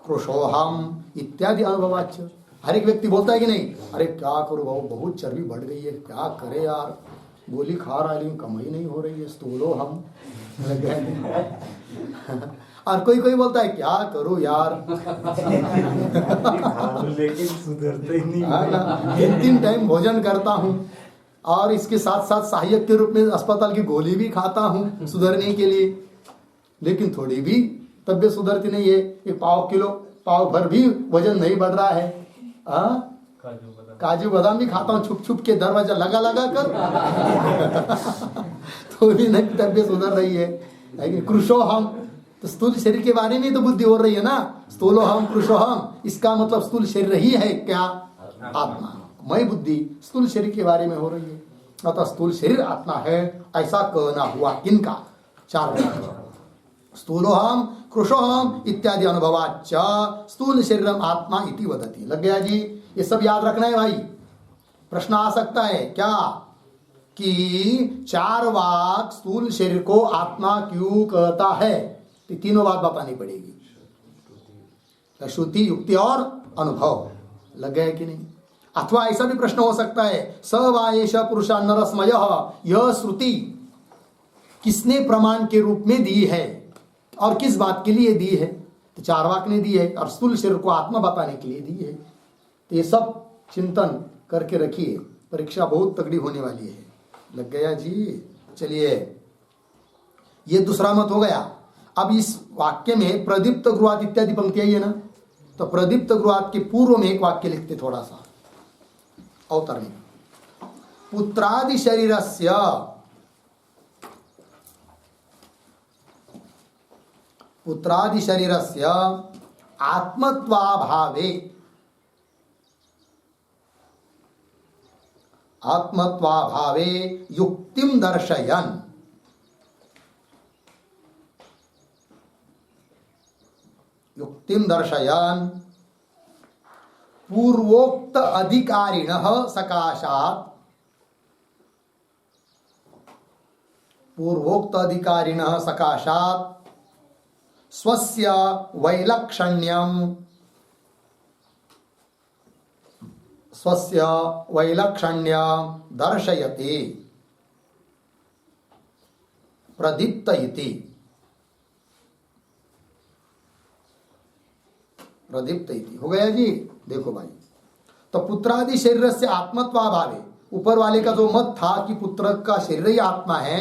कृशोहम इत्यादि अनुभवाच्य। हर एक व्यक्ति बोलता है कि नहीं, अरे क्या करूं भाऊ, बहुत चर्बी बढ़ गई है, क्या करे यार, गोली खा रहा है लेकिन कमाई नहीं हो रही है, स्थूलोहम। और कोई कोई बोलता है क्या करूं यार, लेकिन सुधरते ही नहीं। 3 टाइम भोजन करता हूं और इसके साथ साथ सहायक के रूप में अस्पताल की गोली भी खाता हूं सुधरने के लिए, लेकिन थोड़ी भी तबियत सुधरती नहीं है। एक पाव भर भी वजन नहीं बढ़ रहा है। काजू बादाम भी खाता हूँ छुप छुप के, दरवाजा लगा लगा कर तो भी नहीं तबियत सुधर रही है। लेकिन कृशोहम, तो स्थूल शरीर के बारे में तो बुद्धि हो रही है ना। स्थूलोहम कृशोहम, इसका मतलब स्थूल शरीर ही है क्या? आत्मा। मैं बुद्धि स्थूल शरीर के बारे में हो रही है, अतः स्थूल शरीर आत्मा है, ऐसा कहना हुआ किनका? 4 स्थूलोहम कृशोहम इत्यादि अनुभवाच्च स्थूल शरीरम आत्मा इति वदति। लग गया जी? ये सब याद रखना है भाई। प्रश्न आ सकता है क्या कि 4 वाक स्थूल शरीर को आत्मा क्यों कहता है? तो तीनों बात बतानी पड़ेगी, श्रुति, युक्ति और अनुभव। लग गया कि नहीं? अथवा ऐसा भी प्रश्न हो सकता है, स वा एष पुरुषा नरस्मयः, यह श्रुति किसने प्रमाण के रूप में दी है और किस बात के लिए दी है? तो 4 वाक ने दी है और स्थूल शरीर को आत्मा बताने के लिए दी है। तो ये सब चिंतन करके रखिए, परीक्षा बहुत तगड़ी होने वाली है। लग गया जी? चलिए, ये दूसरा मत हो गया। अब इस वाक्य में प्रदीप्त गृहात इत्यादि पंक्ति आई है ना, तो प्रदीप्त गृहात के पूर्व में एक वाक्य लिखते थोड़ा सा अवतरणी। पुत्रादि शरीरस्य पुत्रादि शरीरस्य आत्मत्वाभावे युक्तिम दर्शयन् पूर्वोक्त अधिकारिणः सकाशात् स्वस्य वैलक्षण्यं दर्शयति प्रदीप्त इति। हो गया जी? देखो भाई, तो पुत्रादि शरीर से आत्मत्वाभावे, ऊपर वाले का जो मत था कि पुत्र का शरीर ही आत्मा है,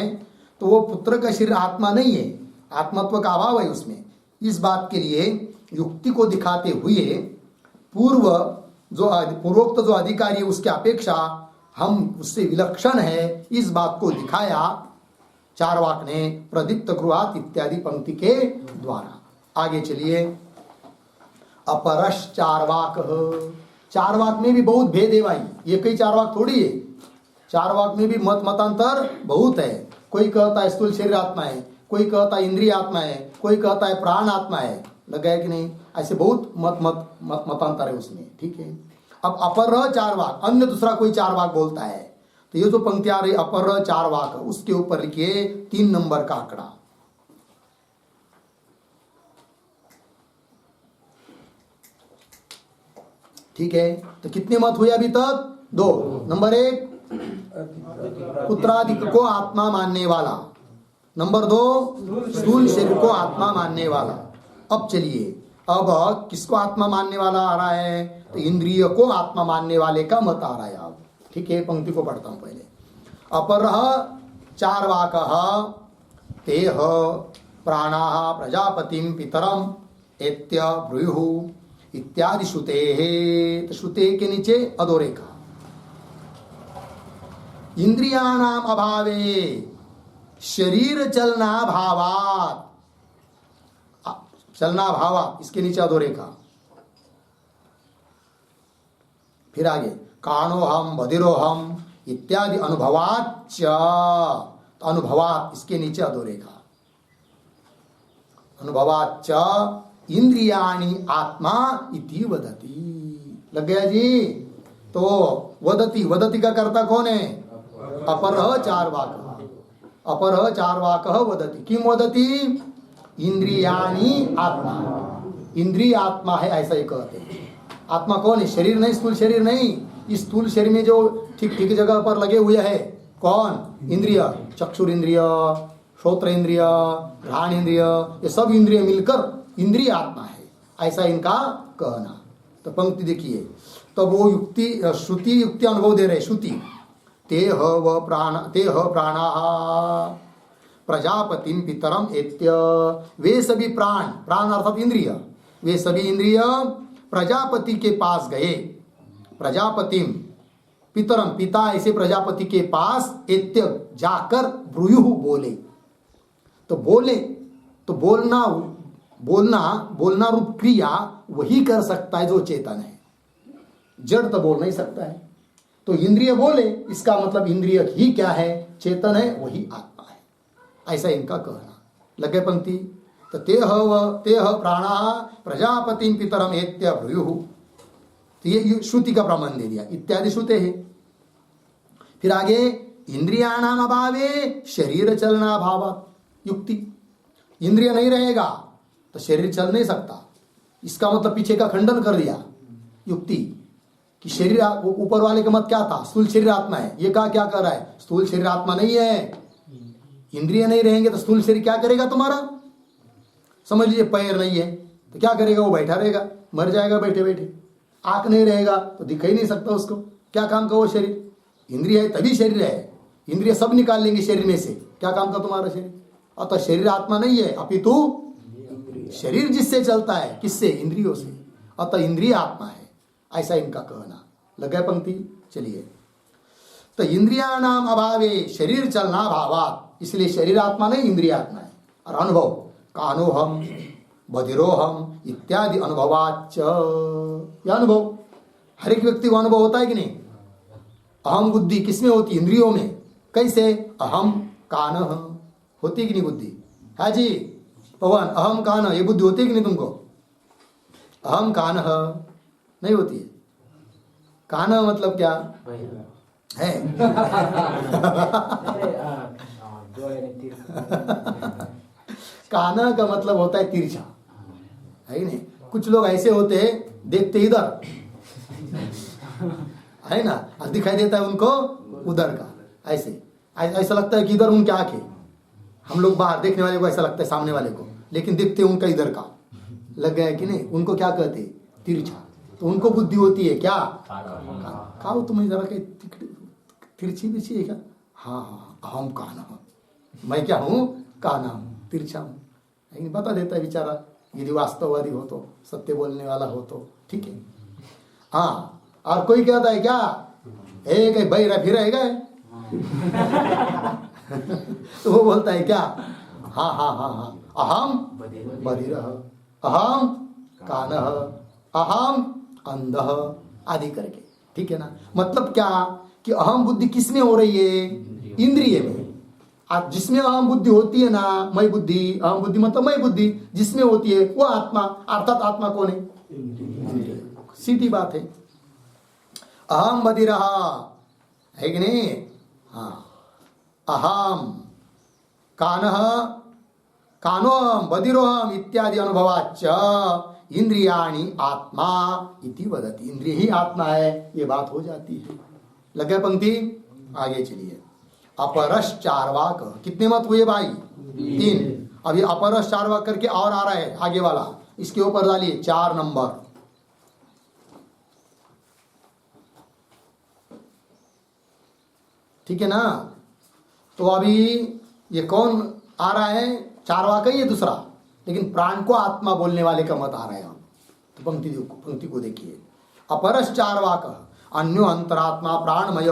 तो वो पुत्र का शरीर आत्मा नहीं है, आत्मत्व का अभाव है उसमें। इस बात के लिए युक्ति को दिखाते हुए पूर्वोक्त जो अधिकारी है उसकी अपेक्षा हम उससे विलक्षण है, इस बात को दिखाया चार्वाक ने प्रदीप्त गृहात इत्यादि पंक्ति के द्वारा। आगे चलिए, अपरश चार्वाक। चार्वाक में भी बहुत भेद है भाई, ये कई चार्वाक थोड़ी है, चार्वाक में भी मतांतर बहुत है। कोई कहता है स्थूल शरीर आत्मा है, कोई कहता है इंद्रिय आत्मा है, कोई कहता है प्राण आत्मा है, लगा है कि नहीं? ऐसे बहुत मतांतर है उसमें, ठीक है। अब अपर चार्वाक, अन्य दूसरा कोई चार्वाक बोलता है, तो ये जो पंक्ति आ रही अपर चार्वाक, उसके ऊपर लिखिए 3 नंबर का आंकड़ा। ठीक है, तो कितने मत हुए अभी तक? 2। नंबर 1 पुत्रादिक को आत्मा मानने वाला, नंबर 2 स्थूल शरीर को आत्मा मानने वाला। अब चलिए, अब किसको आत्मा मानने वाला आ रहा है? तो इंद्रिय को आत्मा मानने वाले का मत आ रहा है। अब ठीक है, पंक्ति को पढ़ता हूं पहले। अपरः चार्वाकः तेह प्राणाः प्रजापतिं पितरम एत्य ब्रूयुः इत्यादि श्रुते। तो श्रुते के नीचे अधोरेखा। इंद्रियाणाम अभावे शरीर चलना भावात, चलना भावात, इसके नीचे अधोरेखा। फिर आगे काणोहम बधिरोहम इत्यादि अनुभवाच्च, तो अनुभवात इसके नीचे अधोरेखा। अनुभवाच्च इंद्रियाणि आत्मा इति वदति। लग गया जी? तो वदति, वदति का कर्ता कौन है? अपरः चार्वाकः। अपरः चार्वाकः वदति। किम वदति? इंद्रियाणि आत्मा, इंद्रिय आत्मा है, ऐसा ही कहते हैं। आत्मा कौन है? शरीर नहीं, स्थूल शरीर नहीं। इस स्थूल शरीर में जो ठीक ठीक जगह पर लगे हुए है कौन? इंद्रिय, चक्षुर इंद्रिय, श्रोत्र इंद्रिय, घ्राण इंद्रिय, ये सब इंद्रिय मिलकर इंद्रिय आत्मा है, ऐसा इनका कहना। तो पंक्ति देखिए, तो वो युक्ति श्रुति युक्ति अनुभव दे रहे। श्रुति तेह व प्राण, तेह प्राणाः प्रजापतिम पितरम एत्य, वे सभी प्राण, प्राण अर्थात इंद्रिय, वे सभी इंद्रिय प्रजापति के पास गए। प्रजापतिम पितरम, पिता ऐसे प्रजापति के पास, एत्य जाकर ब्रूयुः बोले। तो बोले, तो बोलना बोलना बोलना रूप क्रिया वही कर सकता है जो चेतन है, जड़ तो बोल नहीं सकता है। तो इंद्रिय बोले, इसका मतलब इंद्रिय ही क्या है? चेतन है, वही आत्मा है, ऐसा इनका कहना। लगे पंक्ति? तो तेह प्राणाः प्रजापतिं पितरम एत्य ब्रूयुः, तो ये श्रुति का प्रमाण दे दिया। इत्यादि श्रुते है। फिर आगे इंद्रियाणाम अभावे शरीर चलना भावात्, युक्ति। इंद्रिय नहीं रहेगा तो शरीर चल नहीं सकता, इसका मतलब पीछे का खंडन कर दिया युक्ति कि शरीर, ऊपर वाले का मत क्या था? स्थूल शरीर आत्मा है। ये कहा क्या कर रहा है? स्थूल शरीर आत्मा नहीं है। इंद्रिय नहीं रहेंगे तो स्थूल शरीर क्या करेगा तुम्हारा? समझ लीजिए पैर नहीं है तो क्या करेगा? वो बैठा रहेगा, मर जाएगा बैठे बैठे। आंख नहीं रहेगा तो दिख ही नहीं सकता उसको, क्या काम का वो शरीर? इंद्रिय है तभी शरीर है, इंद्रिय सब निकाल लेंगे शरीर में से, क्या काम का तुम्हारा शरीर? अतः शरीर आत्मा नहीं है, अपितु शरीर जिससे चलता है, किससे? इंद्रियों से। अतः इंद्रिय आत्मा है, ऐसा इनका कहना। लगा पंक्ति? चलिए, तो इंद्रियाणाम अभावे शरीर चलना भावात्, इसलिए शरीर आत्मा नहीं, इंद्रिय आत्मा है। और अनुभव, कानोहम बधिरोहम इत्यादि अनुभवाच्च, यह अनुभव हर एक व्यक्ति को अनुभव होता है कि नहीं? अहम बुद्धि किसमें होती? इंद्रियों में। कैसे? अहम कानः होती कि नहीं बुद्धि? है जी पवन, अहम कानः, ये बुद्धि होती है कि नहीं तुमको? अहम कानः नहीं होती है। कानः मतलब क्या है? कानः का मतलब होता है तिरछा, है नहीं? कुछ लोग ऐसे होते हैं, देखते इधर है ना, और दिखाई देता है उनको उधर का, ऐसे ऐसा लगता है कि इधर उनकी आंख है। हम लोग बाहर देखने वाले को ऐसा लगता है सामने वाले को, लेकिन दिखते उनका इधर का। लग गया कि नहीं? उनको क्या कहते? तिरछा। तो उनको बुद्धि होती है क्या? खाओ तुम्हें जरा के तिरछी बिछी है क्या? हाँ हाँ, अहम कानः, मैं क्या हूं, काना हूं, तिरछा हूं। लेकिन बता देता है बेचारा, यदि वास्तववादी हो तो, सत्य बोलने वाला हो तो ठीक है। हाँ, और कोई कहता है क्या, एक बैरा फिर रह गए तो वो बोलता है क्या, हाँ हाँ हाँ हाँ, अहम बधिरः, अहम कानः, अहम अंधः आदि करके, ठीक है ना। मतलब क्या कि अहम बुद्धि किसमें हो रही है, इंद्रिय में। आज जिसमें अहम बुद्धि होती है ना, मैं बुद्धि, अहम बुद्धि मतलब मैं बुद्धि जिसमें होती है वो आत्मा, अर्थात आत्मा कौन है, इंद्रिय। सीधी बात है। अहम बधिरः है कि नहीं, हाँ, अहम कानः, कानोहम बधिरोहम इत्यादि अनुभवाच्च इंद्रियाणि आत्मा इति वदति। इंद्रिय ही आत्मा है, ये बात हो जाती है। लगे पंक्ति, आगे चलिए। अपरश चार्वाक, कितने मत हुए भाई, 3। अभी अपरश चार्वाक करके और आ रहा है आगे वाला, इसके ऊपर डालिए 4 नंबर। ठीक है ना। तो अभी ये कौन आ रहा है, चारवाक ही है दूसरा, लेकिन प्राण को आत्मा बोलने वाले का मत आ रहा है। तो पंक्ति को देखिए। अपरश चारवाक अन्यो अंतरात्मा प्राणमय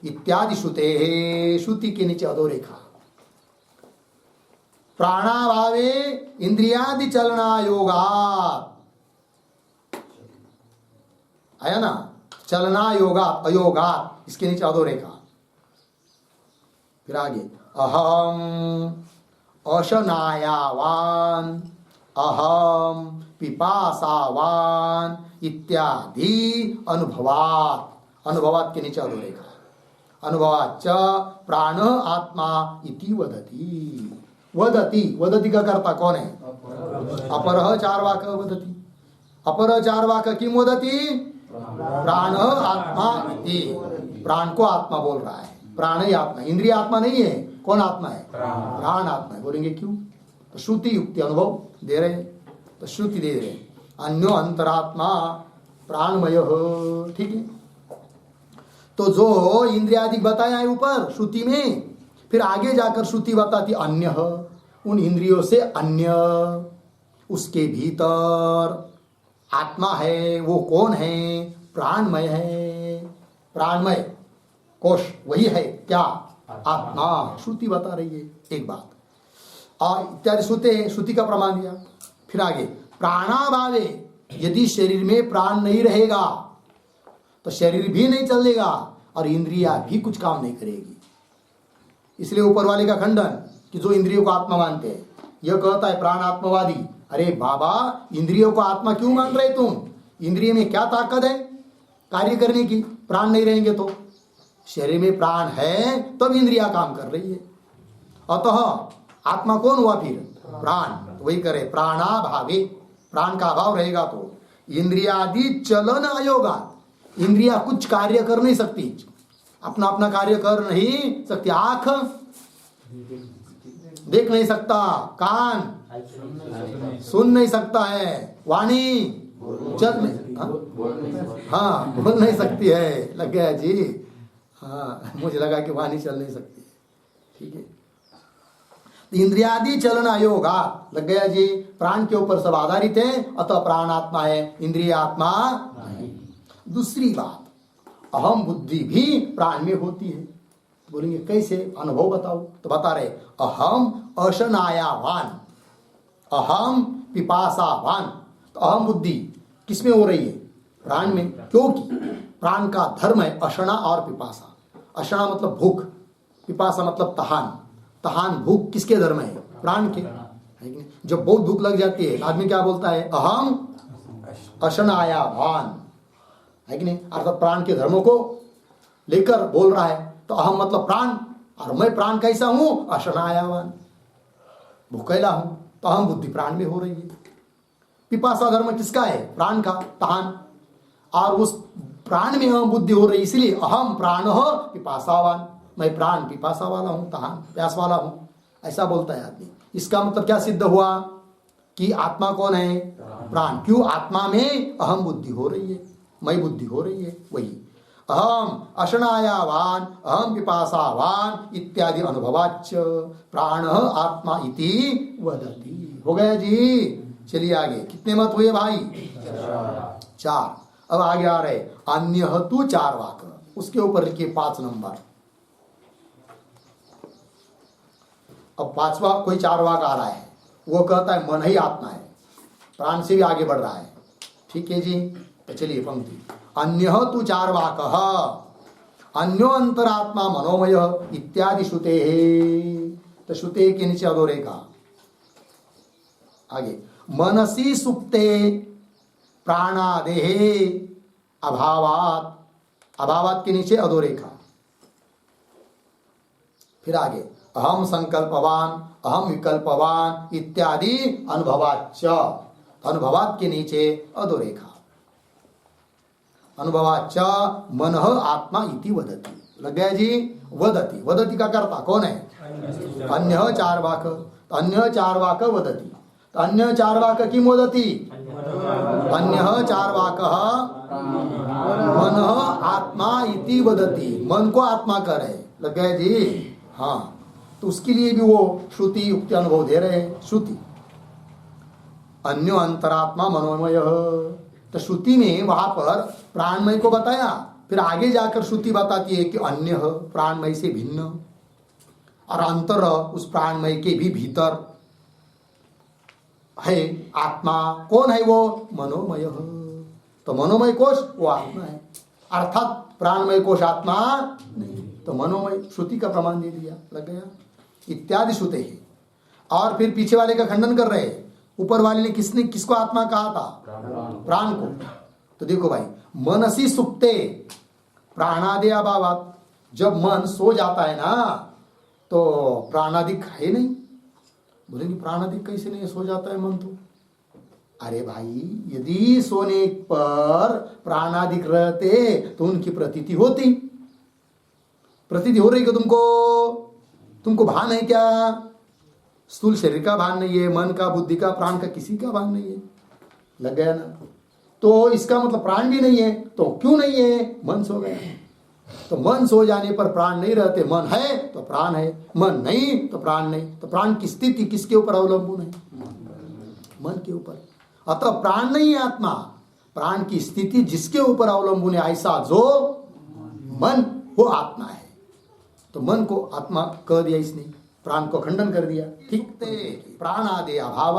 इत्यादि श्रुते, श्रुति के नीचे अधोरेखा। प्राणाभावे इंद्रियादि चलना योगा, आया ना, चलना योगा अयोगा, इसके नीचे अधोरेखा। फिर आगे, अहम अशनायावान, अहम पिपासावान इत्यादि अनुभवात, अनुभवात के नीचे अधोरेखा। अनुभवाच्च प्राण आत्मा इति वदति। वदति, वदति का कर्ता कौन है, अपरः चार्वाक वदति। अपरः चार्वाक किम वदति, प्राण आत्मा इति, प्राण को आत्मा बोल रहा है। प्राण ही आत्मा, इंद्रिय आत्मा नहीं है। कौन आत्मा है, प्राण आत्मा है। बोलेंगे क्यों, तो श्रुति युक्ति अनुभव दे रहे, तो श्रुति दे रहे, अन्यो अंतरात्मा प्राणमय, ठीक है। तो जो इंद्रियादि बताया है ऊपर श्रुति में, फिर आगे जाकर श्रुति बताती अन्य, उन इंद्रियों से अन्य, उसके भीतर आत्मा है। वो कौन है, प्राणमय है। प्राणमय कोश वही है क्या, आत्मा। श्रुति बता रही है एक बात, और इत्यादि श्रुति का प्रमाण दिया। फिर आगे, प्राणाभावे, यदि शरीर में प्राण नहीं रहेगा तो शरीर भी नहीं चलेगा और इंद्रिया भी कुछ काम नहीं करेगी। इसलिए ऊपर वाले का खंडन कि जो इंद्रियों को आत्मा मानते हैं, यह कहता है प्राण आत्मवादी, अरे बाबा इंद्रियों को आत्मा क्यों मान रहे तुम, इंद्रिय में क्या ताकत है कार्य करने की, प्राण नहीं रहेंगे तो। शरीर में प्राण है तब इंद्रिया काम कर रही है। अतः आत्मा कौन हुआ फिर, प्राण। तो वही करे, प्राणाभावे, प्राण का अभाव रहेगा तो इंद्रियादि चलन अयोगा, इंद्रिया कुछ कार्य कर नहीं सकती, अपना अपना कार्य कर नहीं सकती। आंख देख नहीं सकता, कान सुन नहीं सकता है, वाणी चल नहीं, हाँ बोल नहीं सकती है। लग गया जी, हाँ मुझे लगा कि वाणी चल नहीं सकती, ठीक है। तो इंद्रियादि चलन अयोगा, लग गया जी, प्राण के ऊपर सब आधारित है, अतः प्राण आत्मा है, इंद्रिय आत्मा नहीं। दूसरी बात, अहम बुद्धि भी प्राण में होती है। तो बोलेंगे कैसे, अनुभव बताओ। तो बता रहे, अहम अशनायावान, अहम पिपासावान। तो अहम बुद्धि किसमें हो रही है, प्राण में, क्योंकि प्राण का धर्म है अशना और पिपासा। अशना मतलब भूख, पिपासा मतलब तहान। तहान भूख किसके धर्म है, प्राण के। जब बहुत भूख लग जाती है आदमी क्या बोलता है, अहम अशनायावान, है कि नहीं, अर्थात प्राण के धर्मों को लेकर बोल रहा है। तो अहम मतलब प्राण, और मैं प्राण कैसा हूं, अशनायावान, भूखेला हूं। तो अहम बुद्धि प्राण में हो रही है। पिपासा धर्म किसका है, प्राण का, तहान, और उस प्राण में अहम बुद्धि हो रही, इसलिए अहम प्राण पिपासावान, मैं प्राण पिपासा वाला हूं, तहान प्यास वाला हूं, ऐसा बोलता है आदमी। इसका मतलब क्या सिद्ध हुआ कि आत्मा कौन है, प्राण। क्यों, आत्मा में अहम बुद्धि हो रही है, मैं बुद्धि हो रही है। वही अहम अशनायावान, अहम पिपासावान इत्यादि अनुभवाच्च प्राण आत्मा इति वदति। हो गया जी। चलिए आगे, कितने मत हुए भाई? 4। अब आगे आ रहे अन्य तु चार्वाक, उसके ऊपर लिखिए 5 नंबर। अब 5वां कोई चार्वाक आ रहा है, वो कहता है मन ही आत्मा है, प्राण से भी आगे बढ़ रहा है। ठीक है जी। तो चलिए पंक्ति, अन्य तु चार्वाक अन्यो अंतरात्मा मनोमय इत्यादि श्रुते। तो श्रुते के नीचे अधोरेखा आगे, मनसी सुप्ते प्राणादेहे अभावात, अभावात के नीचे अधोरेखा। फिर आगे, अहम संकल्पवान, अहम विकल्पवान इत्यादि अनुभवाच्च, अनुभवात के नीचे अधोरेखा। अनुभवाच्च मनः आत्मा इति वदति। लग गया जी। वदति, वदति का कर्ता कौन है? अन्य चार्वाक। अन्य चार्वाक वदति। अन्य चार्वाक किम वदति? अन्य चार्वाक मनः आत्मा इति वदति, मन को आत्मा कह रहे। लग गया जी। हाँ, तो उसके लिए भी वो श्रुति युक्ति अनुभव दे रहे हैं। श्रुति अन्यो अंतरात्मा मनोमय, तो श्रुति में वहां पर प्राणमय को बताया, फिर आगे जाकर श्रुति बताती है कि अन्य प्राणमय से भिन्न, और अंतर उस प्राणमय के भी भीतर है आत्मा। कौन है वो? मनोमय। तो मनोमय कोश वो आत्मा है, अर्थात प्राणमय कोश आत्मा नहीं, तो मनोमय श्रुति का प्रमाण दे दिया। लग गया। इत्यादि श्रुते है। और फिर पीछे वाले का खंडन कर रहे हैं। ऊपर वाले ने किसको आत्मा कहा था? प्राण को। तो देखो भाई, मनसी सुप्ते प्राणादि अभावात, जब मन सो जाता है ना तो प्राणादिक है नहीं। बोलेंगे प्राणादिक कैसे नहीं, सो जाता है मन तो। अरे भाई, यदि सोने पर प्राणादिक रहते तो उनकी प्रतीति होती। प्रतीति हो रही क्या तुमको? तुमको भान है क्या? स्थूल शरीर का भान नहीं है, मन का, बुद्धि का, प्राण का, किसी का भान नहीं है। लग गया ना। तो इसका मतलब प्राण भी नहीं है। तो क्यों नहीं है? मन सो गया। तो मन सो जाने पर प्राण नहीं रहते। मन है तो प्राण है, मन नहीं तो प्राण नहीं। तो प्राण की स्थिति किसके ऊपर अवलंबन है? मन के ऊपर। अतः प्राण नहीं है आत्मा, प्राण की स्थिति जिसके ऊपर अवलंबन है, ऐसा जो मन, वो आत्मा है। तो मन को आत्मा कह दिया इसने, प्राण को खंडन कर दिया। ठीक थे। प्राण आदि अभाव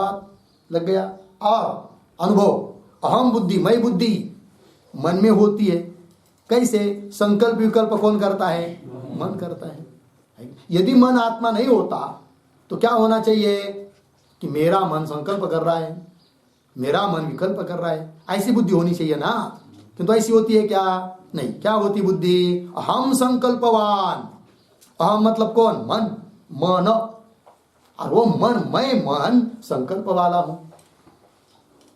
लग गया। और अनुभव अहम बुद्धि, मैं बुद्धि मन में होती है। कैसे? संकल्प विकल्प कौन करता है? मन करता है। यदि मन आत्मा नहीं होता तो क्या होना चाहिए कि मेरा मन संकल्प कर रहा है, मेरा मन विकल्प कर रहा है, ऐसी बुद्धि होनी चाहिए ना। किंतु ऐसी होती है क्या? नहीं। क्या होती बुद्धि? अहम संकल्पवान। अहम मतलब कौन? मन, मन। और वो मन, मैं मन संकल्प वाला हूं।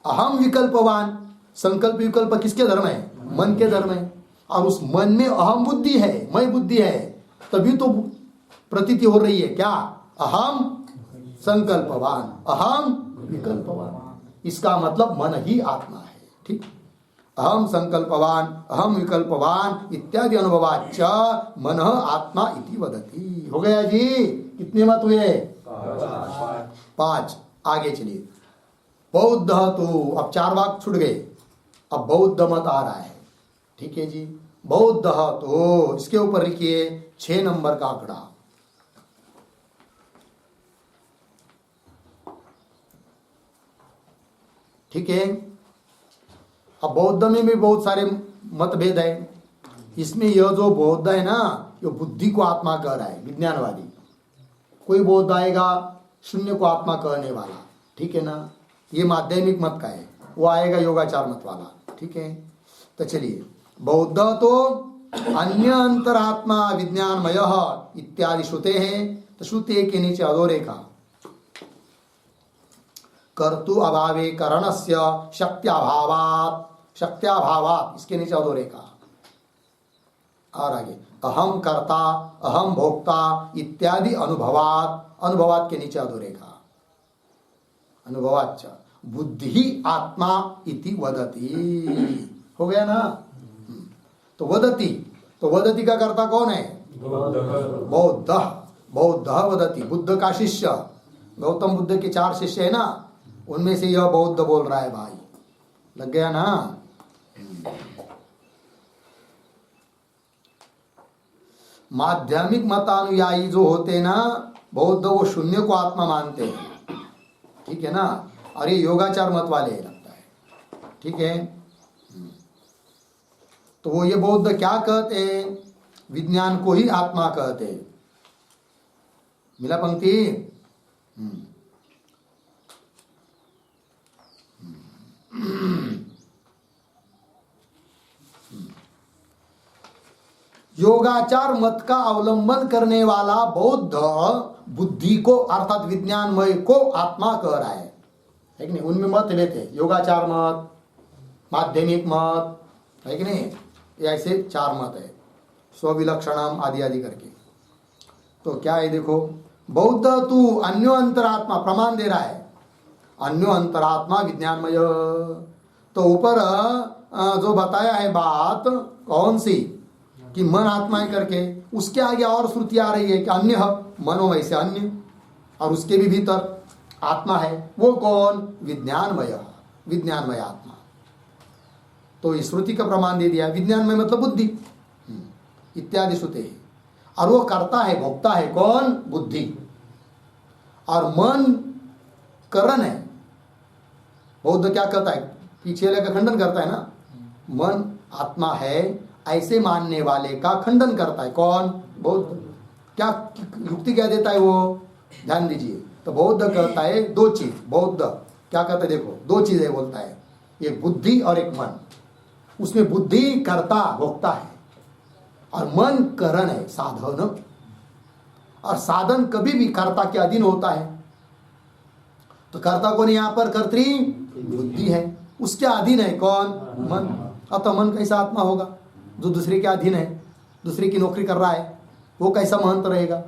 अहम विकल्पवान, संकल्प विकल्प किसके धर्म है? मन के धर्म है। और उस मन में अहम बुद्धि है, मैं बुद्धि है, तभी तो प्रतीति हो रही है क्या? अहम संकल्पवान, अहम विकल्पवान। इसका मतलब मन ही आत्मा है। ठीक। अहम संकल्पवान, अहम विकल्पवान इत्यादि अनुभवाच्च मन आत्मा इति वदति। हो गया जी। कितने मत हुए? 5। आगे चलिए। बौद्ध तो अब 4 वाक छूट गए, अब बौद्ध मत आ रहा है। ठीक है जी। बौद्ध तो इसके ऊपर लिखिए 6 नंबर का आंकड़ा। ठीक है। अब बौद्ध में भी बहुत सारे मतभेद है। इसमें यह जो बौद्ध है ना, ये बुद्धि को आत्मा कह रहा है, विज्ञानवादी। कोई बौद्ध आएगा शून्य को आत्मा कहने वाला। ठीक है ना। ये माध्यमिक मत का है। वो आएगा योगाचार मत वाला। ठीक है। तो चलिए, बौद्ध तो अन्य अंतरात्मा विज्ञानमय इत्यादि श्रुते हैं। तो श्रुते के नीचे अधोरेखा कर्तु अभावे करणस्य शक्त्याभावात्, शक्त्याभावात् इसके नीचे अधोरेखा। और आगे अहम कर्ता, अहम भोक्ता इत्यादि अनुभवात्, अनुभवात् के नीचे अधोरेखा। अनुभवाच्च बुद्धि आत्मा इति वदति। हो गया ना। तो वदति का कर्ता कौन है? बौद्ध। बौद्ध वदति, बुद्ध का शिष्य। गौतम बुद्ध के 4 शिष्य है ना, उनमें से यह बौद्ध बोल रहा है भाई। लग गया ना? माध्यमिक मतानुयायी जो होते ना बौद्ध, वो शून्य को आत्मा मानते हैं, ठीक है ना। और ये योगाचार मत वाले लगता है, ठीक है। तो वो ये बौद्ध क्या कहते हैं? विज्ञान को ही आत्मा कहते हैं। मिला पंक्ति? योगाचार मत का अवलंबन करने वाला बौद्ध बुद्धि को अर्थात विज्ञानमय को आत्मा कह रहा है कि नहीं? उनमें मत लेते, योगाचार मत, माध्यमिक मत, है कि नहीं? ऐसे 4 मत है, स्वविलक्षणम आदि आदि करके। तो क्या है देखो, बौद्ध तू अन्यो अंतरात्मा प्रमाण दे रहा है, अन्यो अंतरात्मा विज्ञानमय। तो ऊपर जो बताया है बात कौन सी कि मन आत्मा है करके, उसके आगे और श्रुति आ रही है कि अन्य मनो वैसे अन्य, और उसके भी भीतर आत्मा है। वो कौन? विज्ञानमय, विज्ञानमय आत्मा। तो इस श्रुति का प्रमाण दे दिया, विज्ञानमय मतलब बुद्धि इत्यादि श्रुति है। और वो करता है, भोक्ता है कौन? बुद्धि। और मन करण है। बौद्ध क्या कहता है? पीछे वाले का खंडन करता है ना, मन आत्मा है ऐसे मानने वाले का खंडन करता है कौन? बौद्ध। क्या युक्ति क्या देता है वो? ध्यान दीजिए। तो बौद्ध कहता है 2 चीज। बौद्ध क्या कहता है देखो, 2 चीजें बोलता है, एक बुद्धि और एक मन। उसमें बुद्धि कर्ता भोक्ता है और मन करण है, साधन। और साधन कभी भी कर्ता के अधीन होता है। तो कर्ता कौन? यहाँ पर कर्त्री बुद्धि है, उसके अधीन है कौन? मन। अतः मन कैसा आत्मा होगा जो दूसरे के अधीन है, दूसरे की नौकरी कर रहा है? वो कैसा महंत रहेगा,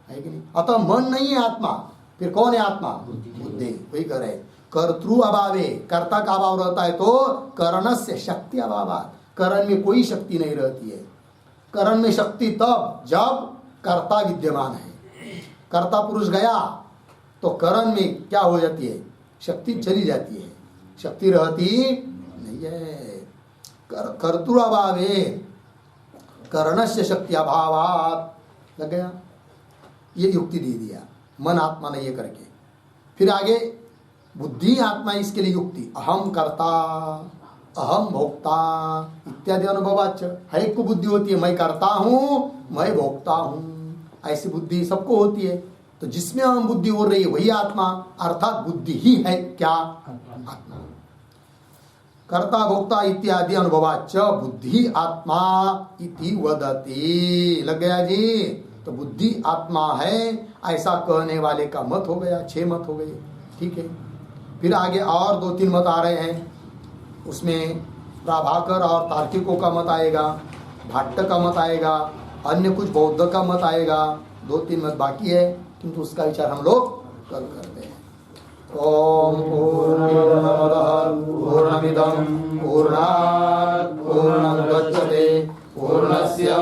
है कि नहीं? अतः मन नहीं है आत्मा, फिर कौन है आत्मा? बुद्धि। वही कह रहे, कर्तृ अभावे, कर्ता का अभाव रहता है तो करणस्य शक्ति अभाव, करण में कोई शक्ति नहीं रहती है। करण में शक्ति तब जब कर्ता विद्यमान है। कर्ता पुरुष गया तो करण में क्या हो जाती है? शक्ति चली जाती है, शक्ति रहती नहीं है। कर्तृ अभावे करणस्य शक्ति अभावात्। लग गया? ये युक्ति दे दिया, मन आत्मा नहीं है करके। फिर आगे बुद्धि आत्मा, इसके लिए युक्ति अहम कर्ता अहम भोक्ता इत्यादि अनुभवाच। हर एक को बुद्धि होती है, मैं करता हूं, मैं भोक्ता हूं, ऐसी बुद्धि सबको होती है। तो जिसमें अहम बुद्धि हो रही है वही आत्मा, अर्थात बुद्धि ही है क्या? आत्मा। कर्ता भोक्ता इत्यादि अनुभवाच बुद्धि आत्मा इति वदति। लग गया जी? तो बुद्धि आत्मा है ऐसा कहने वाले का मत हो गया, 6 मत हो गए, ठीक है। फिर आगे और 2-3 मत आ रहे हैं, उसमें प्रभाकर और तार्किकों का मत आएगा, भाट्ट का मत आएगा, अन्य कुछ बौद्ध का मत आएगा। 2-3 मत बाकी है, किंतु उसका विचार हम लोग कल करते हैं। ओम पूर्णमदः पूर्णमिदं पूर्णात् पूर्णमुदच्यते पूर्णस्य